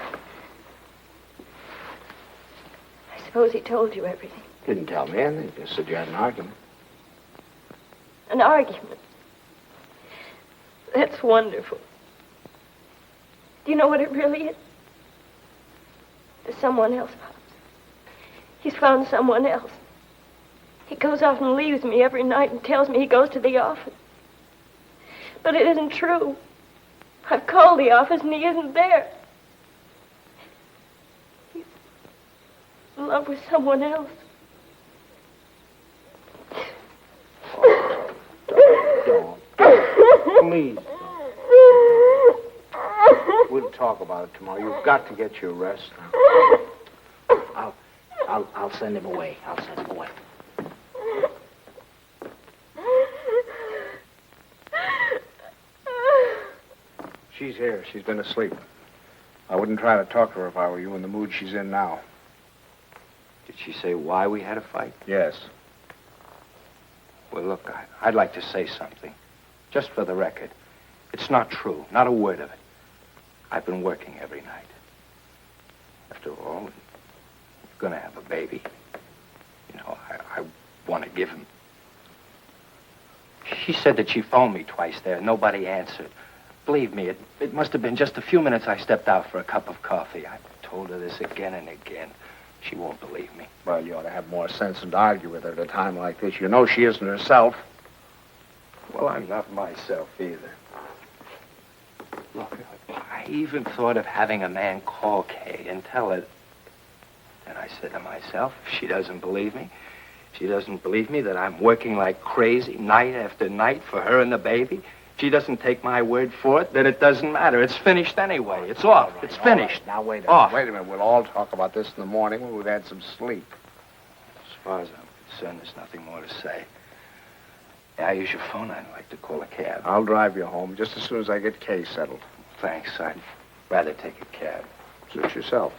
I suppose he told you everything. Didn't tell me anything. Just said you had an argument. An argument? That's wonderful. Do you know what it really is? There's someone else, Pops. He's found someone else. He goes off and leaves me every night and tells me he goes to the office. But it isn't true. I've called the office and he isn't there. He's in love with someone else. Don't. Please. We'll talk about it tomorrow. You've got to get your rest now. I'll send him away. I'll send him away. She's here. She's been asleep. I wouldn't try to talk to her if I were you in the mood she's in now. Did she say why we had a fight? Yes. Well, look, I'd like to say something. Just for the record. It's not true. Not a word of it. I've been working every night. After all, you're going to have a baby. You know, I want to give him. She said that she phoned me twice there. Nobody answered. Believe me, it must have been just a few minutes I stepped out for a cup of coffee. I've told her this again and again. She won't believe me. Well, you ought to have more sense than to argue with her at a time like this. You know she isn't herself. Well, I'm not myself either. Look, I even thought of having a man call Kay and tell her. And I said to myself, if she doesn't believe me, she doesn't believe me that I'm working like crazy night after night for her and the baby. She doesn't take my word for it, then it doesn't matter. It's finished anyway. It's off. It's finished. Right. Now, wait a minute. Off. Wait a minute. We'll all talk about this in the morning when we've had some sleep. As far as I'm concerned, there's nothing more to say. Yeah, I use your phone. I'd like to call a cab. I'll drive you home just as soon as I get Kay settled. Thanks. I'd rather take a cab. Suit yourself.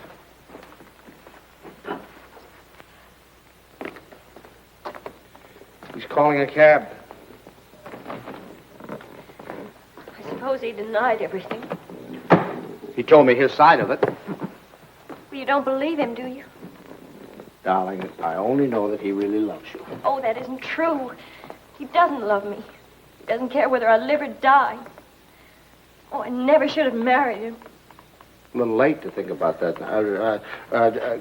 He's calling a cab. I suppose he denied everything. He told me his side of it. Well, you don't believe him, do you? Darling, I only know that he really loves you. Oh, that isn't true. He doesn't love me. He doesn't care whether I live or die. Oh, I never should have married him. A little late to think about that.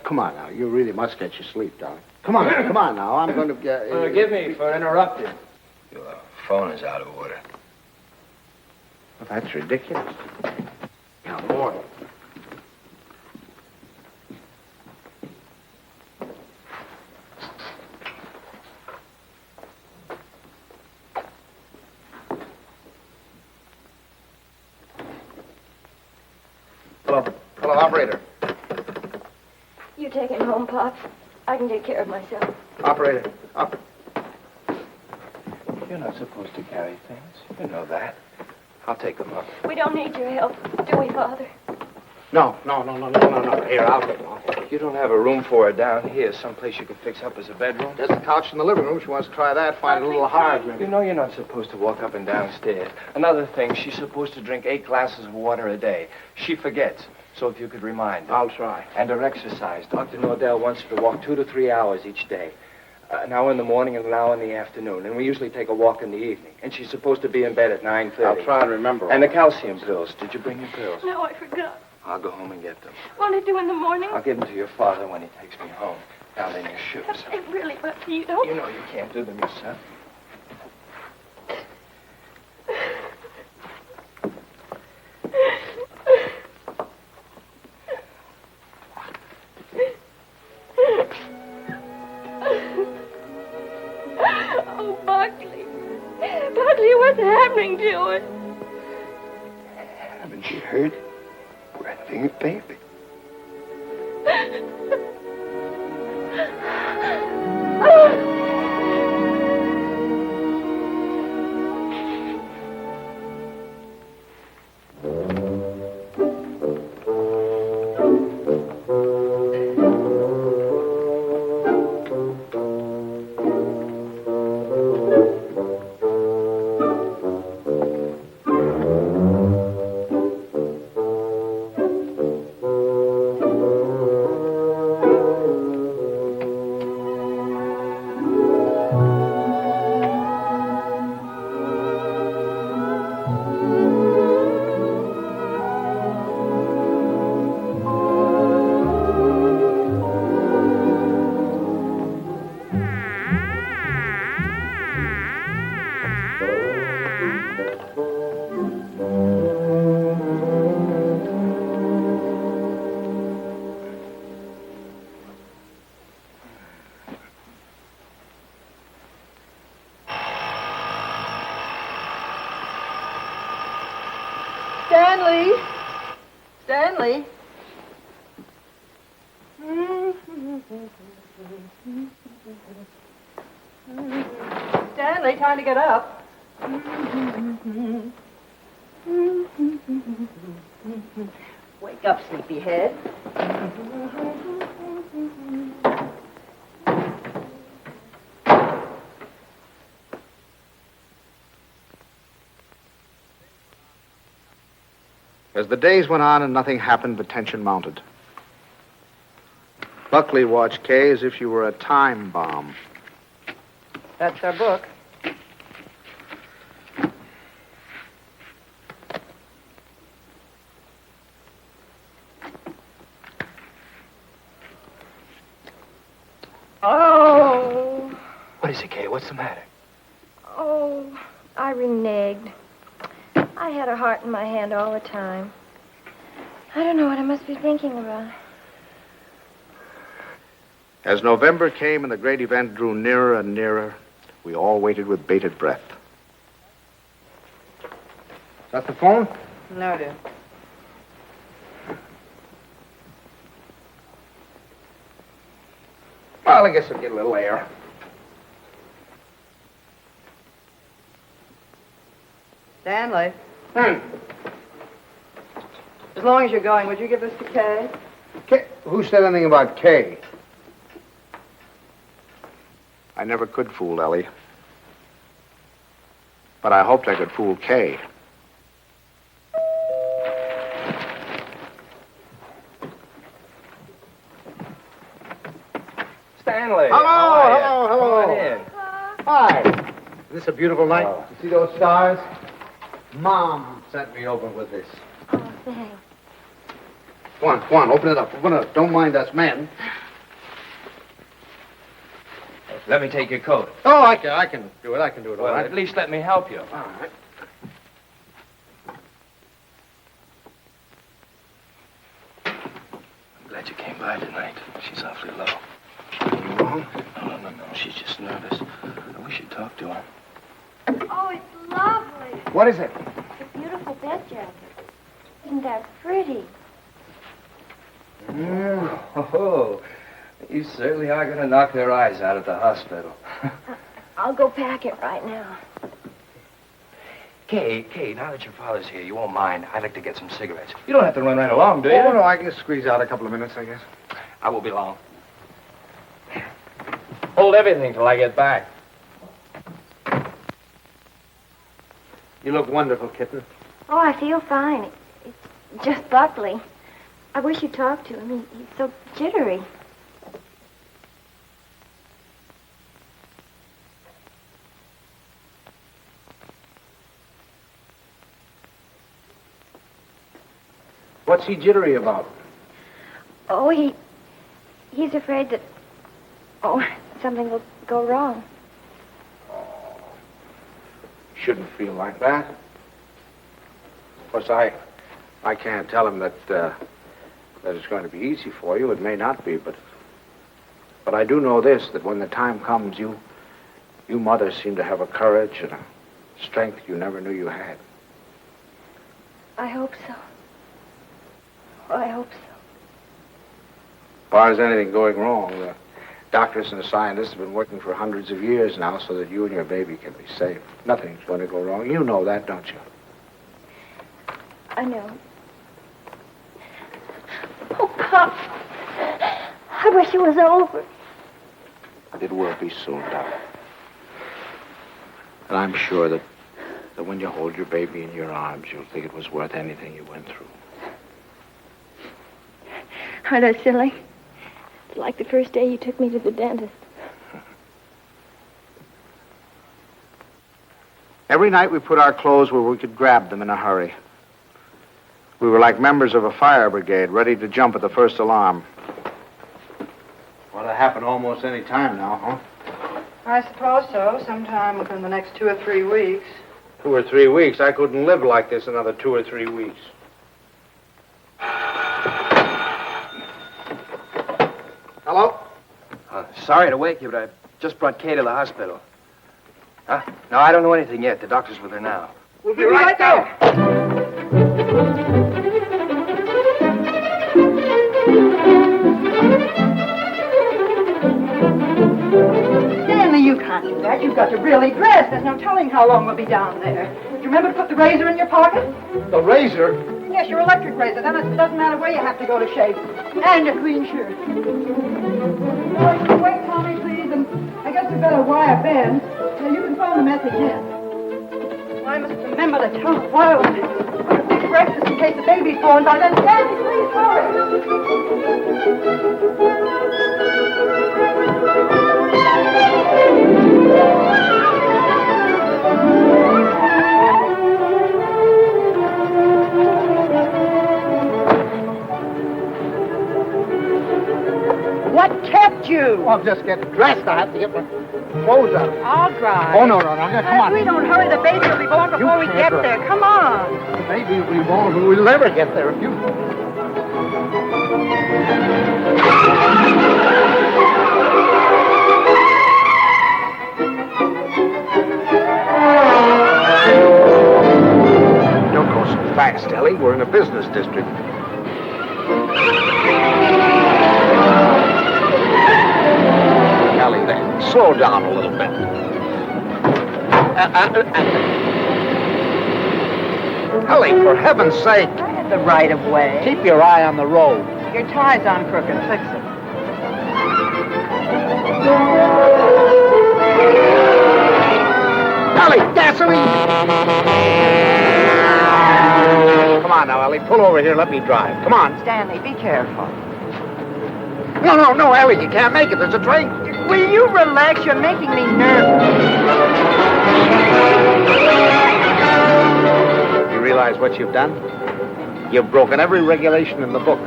Come on now. You really must get your sleep, darling. Come on now. I'm going to... Forgive me for interrupting. Your phone is out of order. Well, that's ridiculous. Now, Lord. Hello, operator. You take him home, Pop. I can take care of myself. Operator. You're not supposed to carry things. You know that. I'll take them up. We don't need your help, do we, Father? No. Here, I'll take them. You don't have a room for her down here, someplace you could fix up as a bedroom? There's a couch in the living room. She wants to try that. Find it a little hard, maybe. You know you're not supposed to walk up and downstairs. Another thing, she's supposed to drink 8 glasses of water a day. She forgets. So if you could remind her. I'll try. And her exercise. Dr. Nordell wants her to walk 2 to 3 hours each day. An hour in the morning and an hour in the afternoon. And we usually take a walk in the evening. And she's supposed to be in bed at 9:30. I'll try and remember. And the calcium pills. Did you bring your pills? No, I forgot. I'll go home and get them. Won't it do in the morning? I'll give them to your father when he takes me home. Down in your shoes. It really, but you don't. You know you can't do them yourself. Oh, Buckley. Buckley, what's happening to us? Haven't you heard? We're having a baby. Stanley! Stanley! Stanley, time to get up. Wake up, sleepyhead. As the days went on and nothing happened, the tension mounted. Buckley watched Kay as if she were a time bomb. That's our book. Oh. What is it, Kay? What's the matter? Oh, I reneged. I had a heart in my hand all the time. I don't know what I must be thinking about. As November came and the great event drew nearer and nearer, we all waited with bated breath. Is that the phone? No, dear. Well, I guess I'll get a little air. Stanley. As long as you're going, would you give this to Kay? Kay? Who said anything about Kay? I never could fool Ellie. But I hoped I could fool Kay. Stanley. Hello. Come on in. Hi. Is this a beautiful night? You see those stars? Mom sent me over with this. Oh, thanks. Go on, open it up. Open it up. Don't mind us men. Let me take your coat. Oh, I can do it. I can do it all Well, right. at least let me help you. All right. I'm glad you came by tonight. She's awfully low. Anything wrong? No. She's just nervous. I wish you'd talk to her. Oh, it's lovely. What is it? It's a beautiful bed jacket. Isn't that pretty? Oh, you certainly are going to knock their eyes out at the hospital. I'll go pack it right now. Kay, now that your father's here, you won't mind. I'd like to get some cigarettes. You don't have to run right along, do you? Oh, no, I can squeeze out a couple of minutes, I guess. I won't be long. Hold everything till I get back. You look wonderful, kitten. Oh, I feel fine. It's just Buckley. I wish you'd talk to him. He's so jittery. What's he jittery about? Oh, he's afraid that, something will go wrong. Shouldn't feel like that. Of course, I can't tell him that it's going to be easy for you. It may not be, but I do know this, that when the time comes, you mothers seem to have a courage and a strength you never knew you had. I hope so. Oh, I hope so. As far as anything going wrong, the doctors and the scientists have been working for hundreds of years now so that you and your baby can be safe. Nothing's going to go wrong. You know that, don't you? I know. Oh, Pop. I wish it was over. It will be soon, Doc. And I'm sure that when you hold your baby in your arms, you'll think it was worth anything you went through. Aren't I silly? It's like the first day you took me to the dentist. Every night we put our clothes where we could grab them in a hurry. We were like members of a fire brigade, ready to jump at the first alarm. Well, it'll happen almost any time now, huh? I suppose so. Sometime within the next 2 or 3 weeks. 2 or 3 weeks. I couldn't live like this another 2 or 3 weeks. Hello? Sorry to wake you, but I just brought Kay to the hospital. Huh? No, I don't know anything yet. The doctor's with her now. We'll be right there. Stanley, you can't do that. You've got to really dress. There's no telling how long we'll be down there. Do you remember to put the razor in your pocket? The razor? Yes, your electric razor. Then it doesn't matter where you have to go to shave. And a clean shirt. Wait, Tommy, please. And I guess we better wire Ben. So you can phone the message in. Well, I must remember to tell the wireless. Put a big breakfast in case the baby's born by then. Stanley, please hurry. What kept you? Oh, I'm just getting dressed. I have to get my clothes on. I'll drive. Oh, no. Come on. If we don't hurry, the baby will be born before we get there. Come on. Maybe we won't. We'll never get there if you... Don't go so fast, Ellie. We're in a business district. Ellie, then. Slow down a little bit. Ellie, for heaven's sake. I had the right of way. Keep your eye on the road. Your tie's on crooked. Fix it. Ellie, gasoline! Come on now, Ellie. Pull over here. Let me drive. Come on. Stanley, be careful. No, Ellie. You can't make it. There's a train. Will you relax? You're making me nervous. You realize what you've done? You've broken every regulation in the book.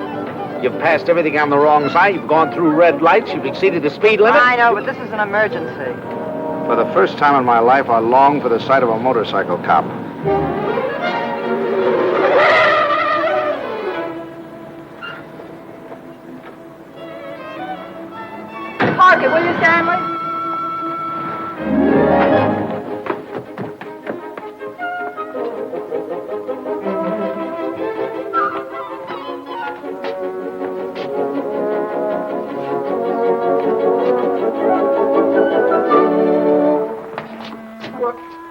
You've passed everything on the wrong side. You've gone through red lights. You've exceeded the speed limit. I know, but this is an emergency. For the first time in my life, I long for the sight of a motorcycle cop. Park it, will you, Stanley?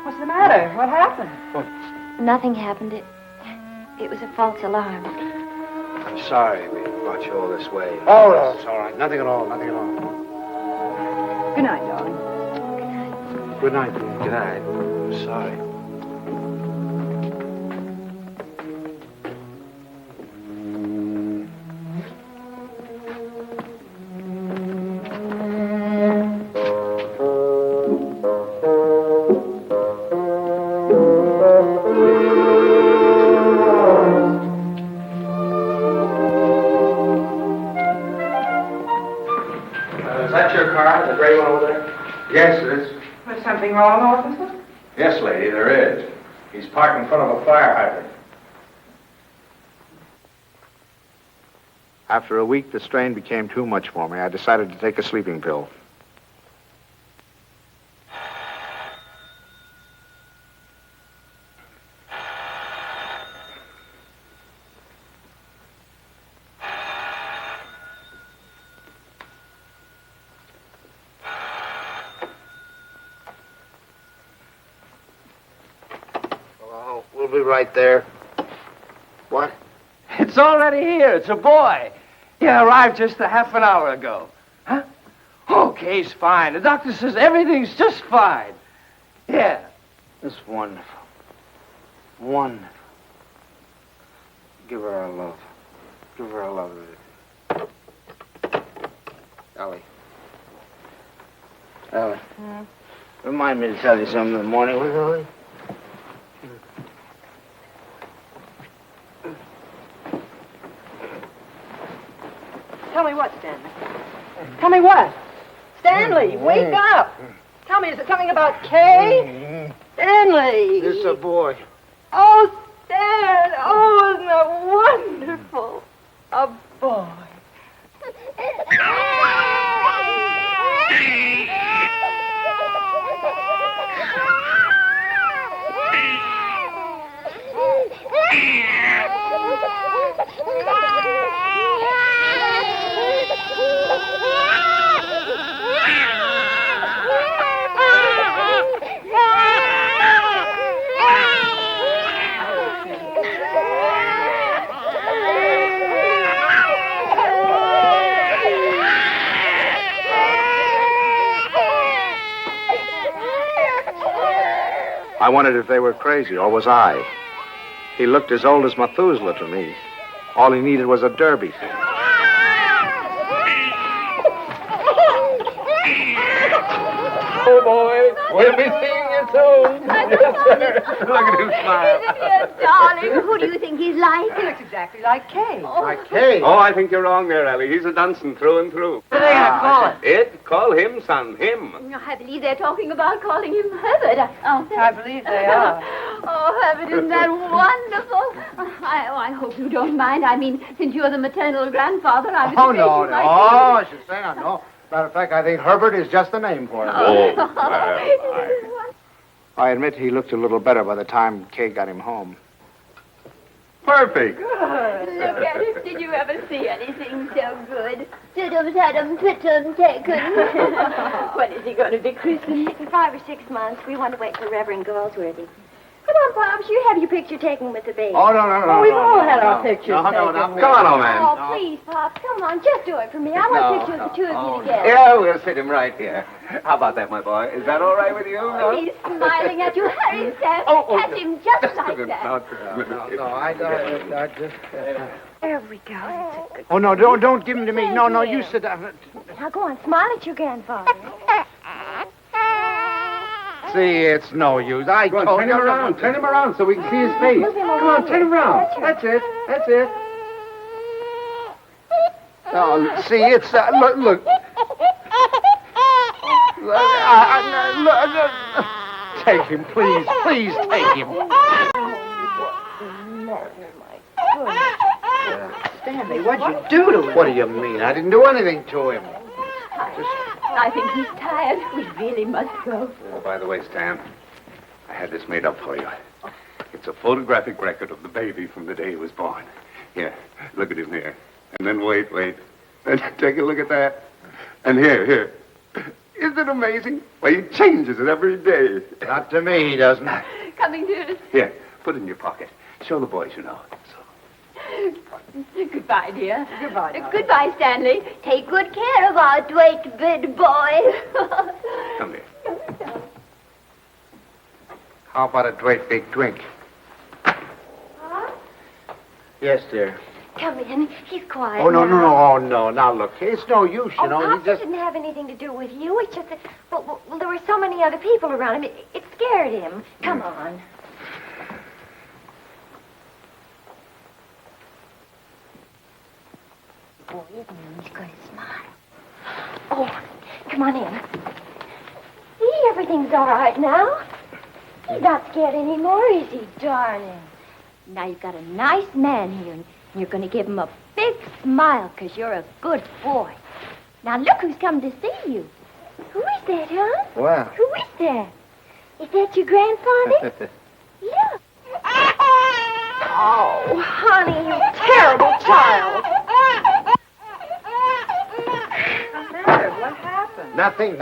What's the matter? What happened? Nothing happened. It was a false alarm. I'm sorry we brought you all this way. Oh, no, it's all right. Nothing at all. Good night, darling. Good night, dear. Good night. I'm sorry. Is that your car, the gray one over there? Yes, it is. There's something wrong, officer? Yes, lady, there is. He's parked in front of a fire hydrant. After a week, the strain became too much for me. I decided to take a sleeping pill. We'll be right there. What? It's already here. It's a boy. He arrived just a half an hour ago. Huh? Okay, he's fine. The doctor says everything's just fine. Yeah. It's wonderful. Wonderful. Give her our love. Give her our love. Ellie. Ellie. Remind me to tell you something in the morning, will you, Ellie? Tell me what, Stanley? Tell me what? Stanley, wake up! Tell me, is it something about Kay? Stanley! It's a boy. Oh, Stan! Oh, isn't that wonderful? A boy. I wondered if they were crazy, or was I? He looked as old as Methuselah to me. All he needed was a derby. Oh, boy, we'll be seeing you soon. Yes, sir. Look at him smile. Dear darling, who do you think he's like? He looks exactly like Kay. Like Kay. Oh, I think you're wrong there, Ellie. He's a Dunstan through and through. What are they going to call it? It? Call him, son. Him. I believe they're talking about calling him Herbert. Oh, I believe they are. Oh, Herbert, isn't that wonderful? I hope you don't mind. I mean, since you're the maternal grandfather, I was Oh, afraid no, you no. might Oh, I should say no. Matter of fact, I think Herbert is just the name for him. I admit he looked a little better by the time Kay got him home. Perfect. Look at him. Did you ever see anything so good? Tudum, tudum, tutum, taken. When is he going to be christened? In 5 or 6 months, we want to wait for Reverend Galsworthy. Come on, Pops, you have your picture taken with the baby. Oh, no. We've all had our pictures taken. Come on, old man. Oh, please, Pops, come on, just do it for me. I want a picture of the two of you together. Yeah, we'll sit him right here. How about that, my boy? Is that all right with you? No? He's smiling at you. Hurry, Sam. Oh, Catch him just like that. No, I just... There we go. Oh, no, don't give him to me. No, you sit down. Now go on, smile at your grandfather. See, it's no use. I Go on, told turn you. him around. Turn him around so we can see his face. Move him over Come on, here. turn him around. That's That's it. That's it. Oh, see, it's... look. Look, take him, please. Please take him. Stanley, what'd you do to him? What do you mean? I didn't do anything to him. I think he's tired. We really must go. Oh, by the way, Stan, I had this made up for you. It's a photographic record of the baby from the day he was born. Here, look at him here. And then wait. And take a look at that. And here. Isn't it amazing? Why, he changes it every day. Not to me, he doesn't. Coming to Here, put it in your pocket. Show the boys, you know. Goodbye, dear. Goodbye, darling. Goodbye, Stanley. Take good care of our dwight bid boy. Come here. How about a great big drink? Yes, dear. Come in. He's quiet. Oh, no. now. Oh, no. Now, look, it's no use, you know. Pops, He just... it didn't have anything to do with you. It's just that, well, there were so many other people around him. It scared him. Come on. Boy, isn't he going to smile? Oh, come on in. See, everything's all right now. He's not scared anymore, is he, darling? Now you've got a nice man here, and you're going to give him a big smile because you're a good boy. Now look who's come to see you. Who is that, huh? Well, Who is that? Is that your grandfather? Yeah. Oh, honey, you terrible child. What's the matter? What happened? Nothing.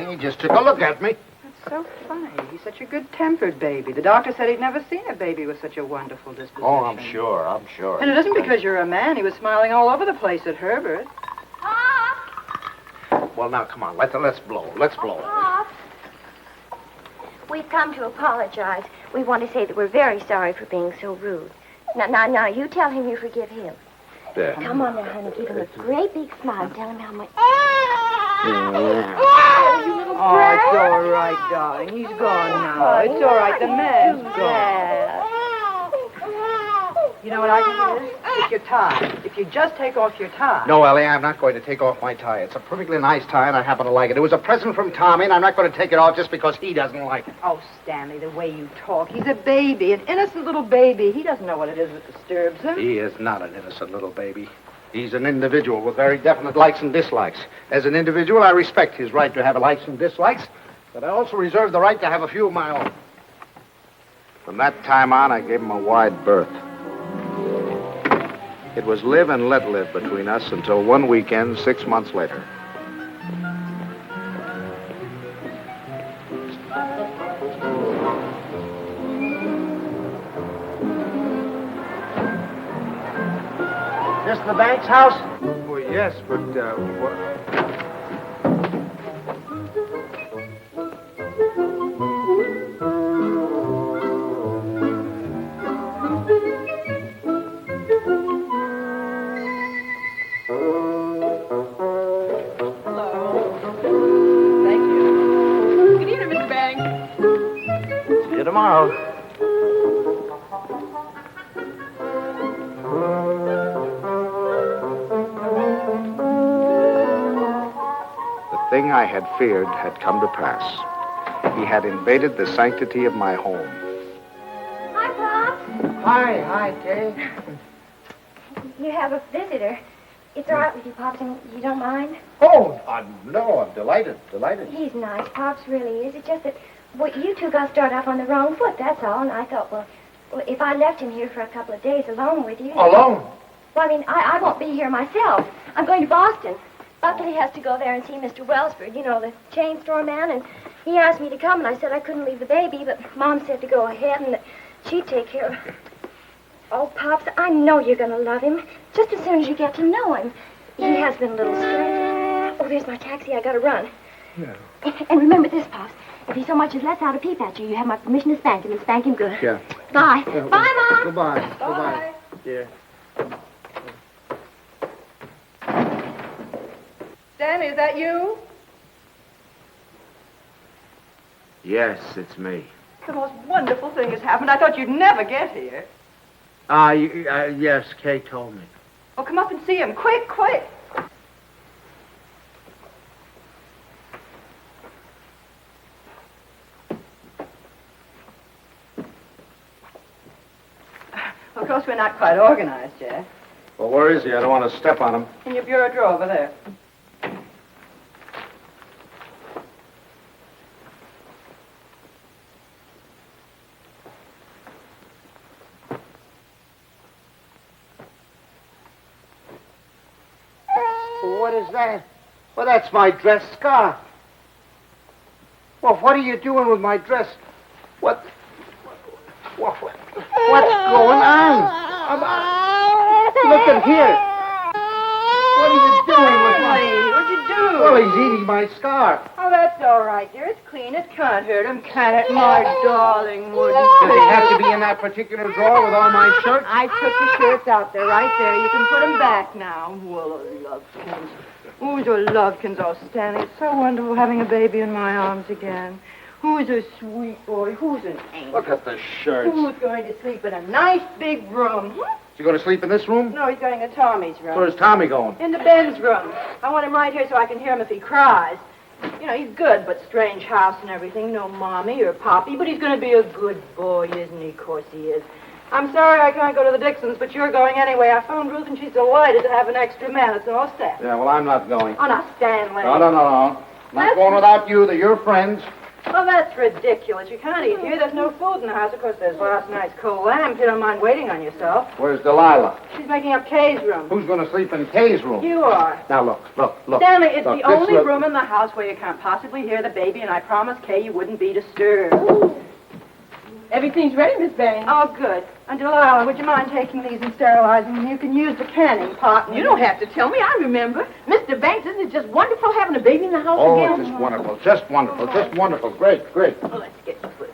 He just took a look at me. That's so funny. He's such a good-tempered baby. The doctor said he'd never seen a baby with such a wonderful disposition. Oh, I'm sure. And it isn't because you're a man. He was smiling all over the place at Herbert. Well, now, come on. Let's blow. Let's blow. Pop. We've come to apologize. We want to say that we're very sorry for being so rude. Now, you tell him you forgive him. There. Come on now, honey. Give him a great big smile. Tell him how much... Oh, it's all right, darling. He's gone now. It's all right. The man's gone. You know what I think it is? It's your tie. If you just take off your tie. No, Ellie, I'm not going to take off my tie. It's a perfectly nice tie, and I happen to like it. It was a present from Tommy, and I'm not going to take it off just because he doesn't like it. Oh, Stanley, the way you talk. He's a baby, an innocent little baby. He doesn't know what it is that disturbs him. He is not an innocent little baby. He's an individual with very definite likes and dislikes. As an individual, I respect his right to have likes and dislikes, but I also reserve the right to have a few of my own. From that time on, I gave him a wide berth. It was live and let live between us until one weekend 6 months later. This the Banks house? Well, yes, but, what... you tomorrow. The thing I had feared had come to pass. He had invaded the sanctity of my home. Hi, Pops. Hi, Kay. You have a visitor. It's all right with you, Pops, and you don't mind? Oh, no, I'm delighted. He's nice, Pops really is. It's just that, well, you two got started off on the wrong foot, that's all. And I thought, well, if I left him here for a couple of days alone with you... Alone? Well, I mean, I won't be here myself. I'm going to Boston. Buckley has to go there and see Mr. Wellsford, you know, the chain store man, and he asked me to come, and I said I couldn't leave the baby, but Mom said to go ahead and that she'd take care of it. Oh, Pops, I know you're going to love him, just as soon as you get to know him. He has been a little strange. Oh, there's my taxi. I got to run. Yeah. And remember this, Pops. If he so much as lets out a peep at you, you have my permission to spank him, and spank him good. Yeah. Bye. Yeah, Bye, Mom. Goodbye. Bye. Dear. Stanley, is that you? Yes, it's me. The most wonderful thing has happened. I thought you'd never get here. Yes, Kay told me. Oh, come up and see him. Quick, quick. Of course, we're not quite organized yet. Well, where is he? I don't want to step on him. In your bureau drawer over there. What is that? Well, that's my dress scarf. Well, what are you doing with my dress? What's going on? Look at here. What are you doing with my... What'd you do? Well, he's eating my scarf. Oh, that's all right, dear. It's clean. It can't hurt him, can it, my darling wooden Does he have to face? be in that particular drawer with all my shirts? I took the shirts out there, right there. You can put them back now. Well, lovekins. Who's a lovekins? Oh, Stanley, it's so wonderful having a baby in my arms again. Who's a sweet boy? Who's an angel? Look at the shirts. Who's going to sleep in a nice big room? Is he going to sleep in this room? No, he's going to Tommy's room. Where's Tommy going? In the Ben's room. I want him right here so I can hear him if he cries. You know, he's good, but strange house and everything. No mommy or poppy, but he's going to be a good boy, isn't he? Of course he is. I'm sorry I can't go to the Dixons, but you're going anyway. I phoned Ruth, and she's delighted to have an extra man. It's all set. Yeah, well, I'm not going. Oh, now, Stanley. No. Not going without you. They're your friends. Well, that's ridiculous. You can't eat here. There's no food in the house. Of course, there's last night's cold lamb, if you don't mind waiting on yourself. Where's Delilah? She's making up Kay's room. Who's going to sleep in Kay's room? You are. Now, look. Stanley, it's Look, the this only look- room in the house where you can't possibly hear the baby, and I promised Kay you wouldn't be disturbed. Everything's ready, Miss Banks. Oh, good. And Delilah, would you mind taking these and sterilizing them? You can use the canning pot. You don't have to tell me. I remember. Mr. Banks, isn't it just wonderful having a baby in the house Oh, again? just wonderful. Just wonderful. Just wonderful. Great. Oh, let's get to it.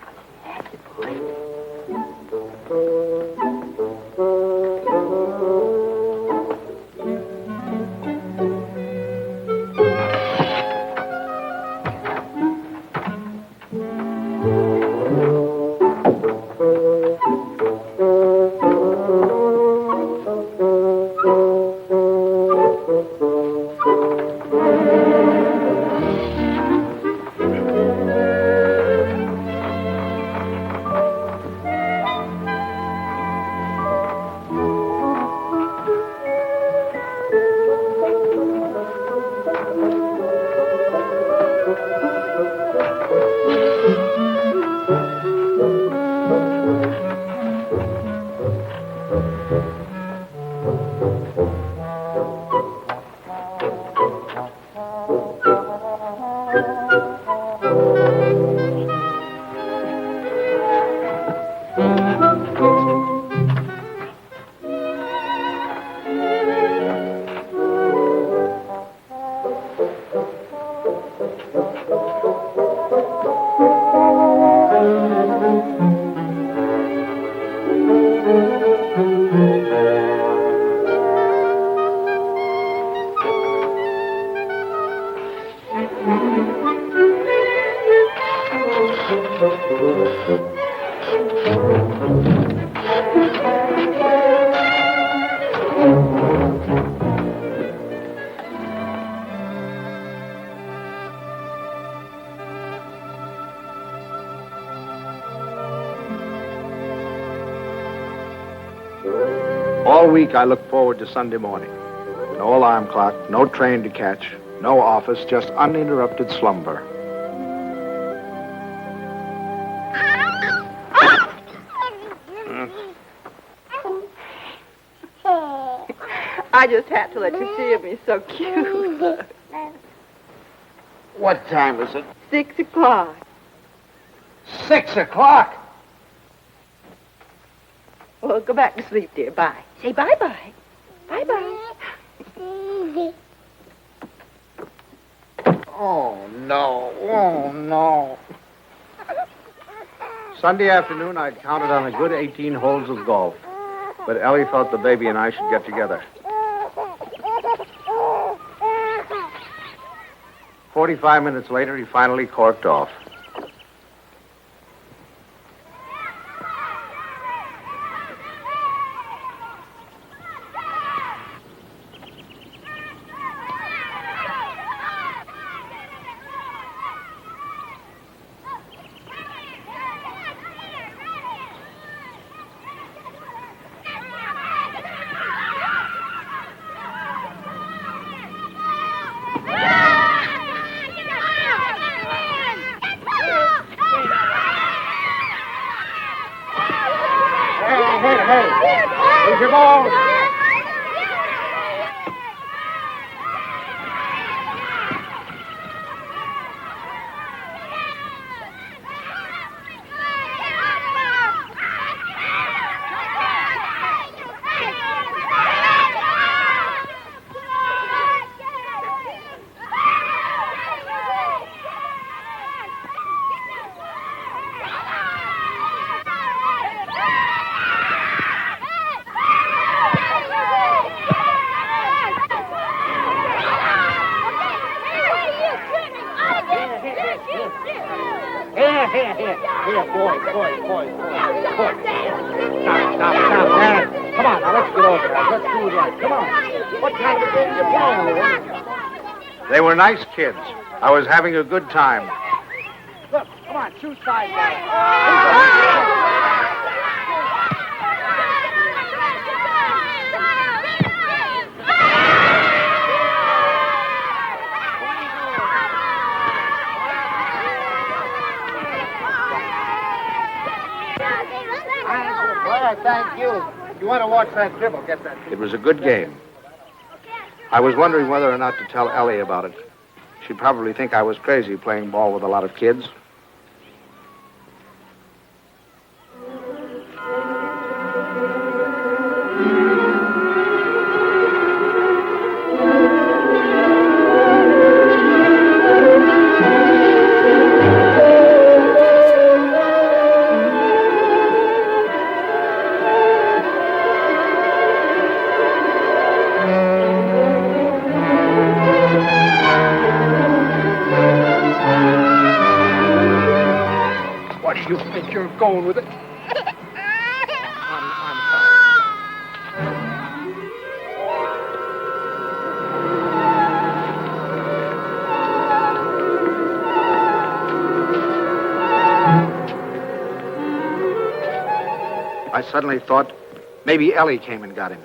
All week I look forward to Sunday morning. No alarm clock, no train to catch, no office, just uninterrupted slumber. I just had to let you see him. He's so cute. What time is it? 6 o'clock. 6 o'clock. Well, go back to sleep, dear. Bye. Say bye-bye. Bye-bye. Oh, no. Oh, no. Sunday afternoon, I'd counted on a good 18 holes of golf. But Ellie thought the baby and I should get together. 45 minutes later, he finally corked off. Here's your ball. Here, boy. Stop. Dad. Come on, now, let's get over there. Let's do it right. Come on. What kind of a game you playing? They were nice kids. I was having a good time. Look, come on, choose sides. Thank you. You want to watch that dribble? Get that. It was a good game. I was wondering whether or not to tell Ellie about it. She'd probably think I was crazy playing ball with a lot of kids. You think you're going with it? I'm sorry. I suddenly thought maybe Ellie came and got him.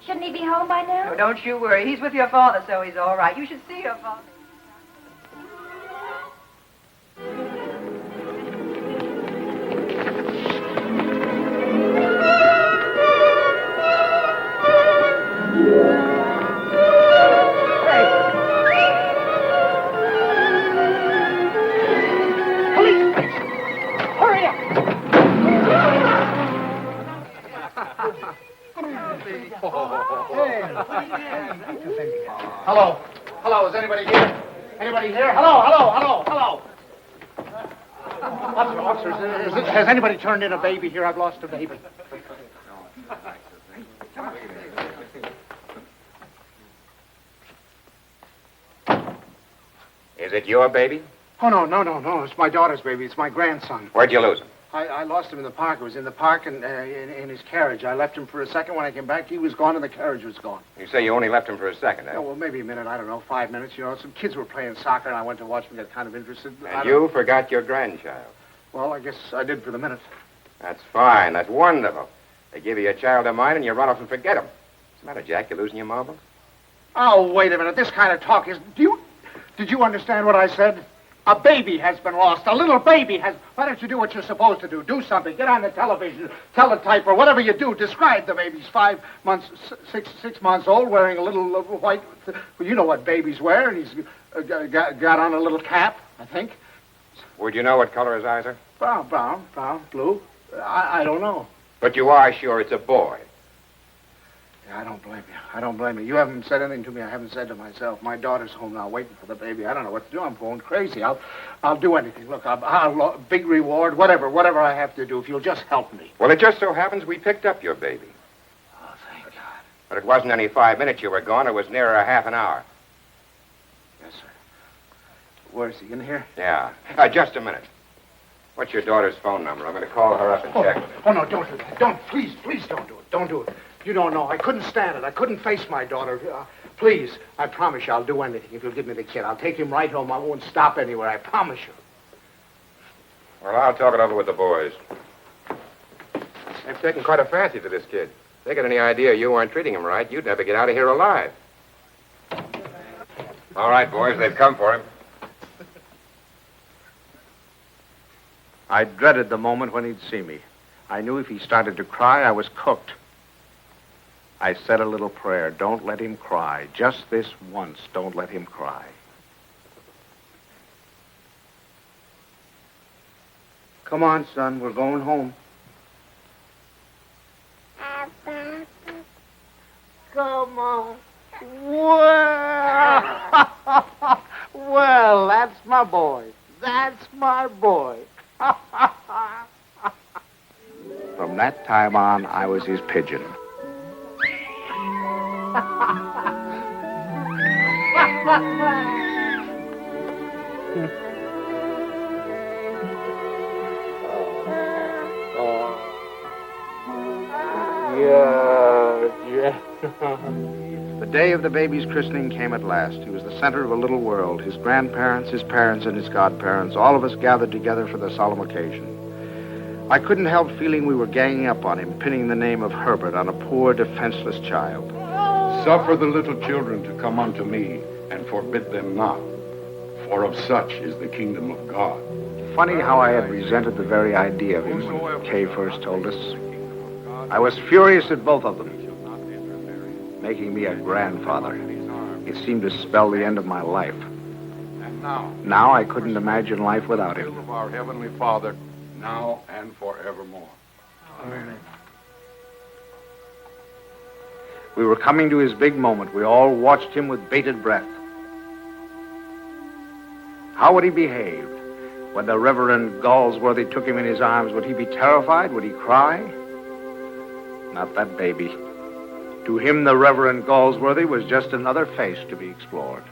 Shouldn't he be home by now? Oh, don't you worry. He's with your father, so he's all right. You should see your father. Hello, is anybody here? Anybody here? Hello. Officers, has anybody turned in a baby here? I've lost a baby. Is it your baby? Oh, no. It's my daughter's baby. It's my grandson. Where'd you lose him? I lost him in the park. I was in the park and in his carriage. I left him for a second. When I came back, he was gone and the carriage was gone. You say you only left him for a second, eh? Oh, well, maybe a minute. I don't know, 5 minutes. You know, some kids were playing soccer, and I went to watch them get kind of interested. And you forgot your grandchild. Well, I guess I did for the minute. That's fine. That's wonderful. They give you a child of mine and you run off and forget him. What's the matter, Jack? You losing your marbles? Oh, wait a minute. This kind of talk is... Did you understand what I said? A baby has been lost. A little baby has... Why don't you do what you're supposed to do? Do something. Get on the television. Teletype or whatever you do. Describe the baby. He's 5 months, 6 months old, wearing a little white... Well, you know what babies wear, and he's got on a little cap, I think. Would you know what color his eyes are? Brown, blue. I don't know. But you are sure it's a boy. Yeah, I don't blame you. You haven't said anything to me I haven't said to myself. My daughter's home now waiting for the baby. I don't know what to do. I'm going crazy. I'll do anything. Look, I'll big reward, whatever I have to do, if you'll just help me. Well, it just so happens we picked up your baby. Oh, thank God. But it wasn't only 5 minutes you were gone. It was nearer a half an hour. Yes, sir. Where is he? In here? Yeah. Just a minute. What's your daughter's phone number? I'm going to call her up and check with her. Oh, no, don't do that. Please don't do it. Don't do it. You don't know. I couldn't stand it. I couldn't face my daughter. Please, I promise you I'll do anything if you'll give me the kid. I'll take him right home. I won't stop anywhere. I promise you. Well, I'll talk it over with the boys. They've taken quite a fancy to this kid. If they got any idea you weren't treating him right, you'd never get out of here alive. All right, boys, they've come for him. I dreaded the moment when he'd see me. I knew if he started to cry, I was cooked. I said a little prayer. Don't let him cry. Just this once, don't let him cry. Come on, son. We're going home. Come on. Well, that's my boy. That's my boy. From that time on, I was his pigeon. The day of the baby's christening came at last. He was the center of a little world. His grandparents, his parents, and his godparents, all of us gathered together for the solemn occasion. I couldn't help feeling we were ganging up on him, pinning the name of Herbert on a poor, defenseless child. Suffer the little children to come unto me, and forbid them not, for of such is the kingdom of God. Funny how I had resented the very idea of him when Kay first told us. I was furious at both of them. Making me a grandfather. It seemed to spell the end of my life. And Now I couldn't imagine life without him. of our Heavenly Father, now and forevermore. Amen. We were coming to his big moment. We all watched him with bated breath. How would he behave? When the Reverend Galsworthy took him in his arms, would he be terrified? Would he cry? Not that baby. To him, the Reverend Galsworthy was just another face to be explored.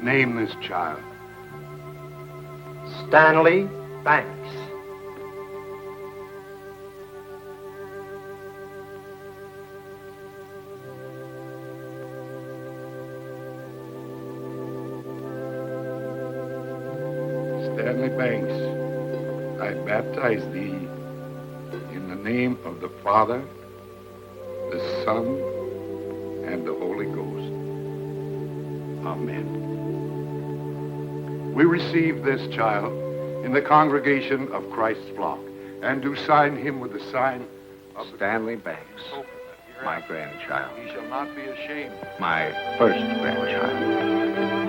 Name this child. Stanley Banks. Stanley Banks, I baptize thee in the name of the Father, the Son, and the Holy Ghost. Amen. We receive this child in the congregation of Christ's flock, and do sign him with the sign of Stanley Banks, my grandchild. He shall not be ashamed. My first grandchild.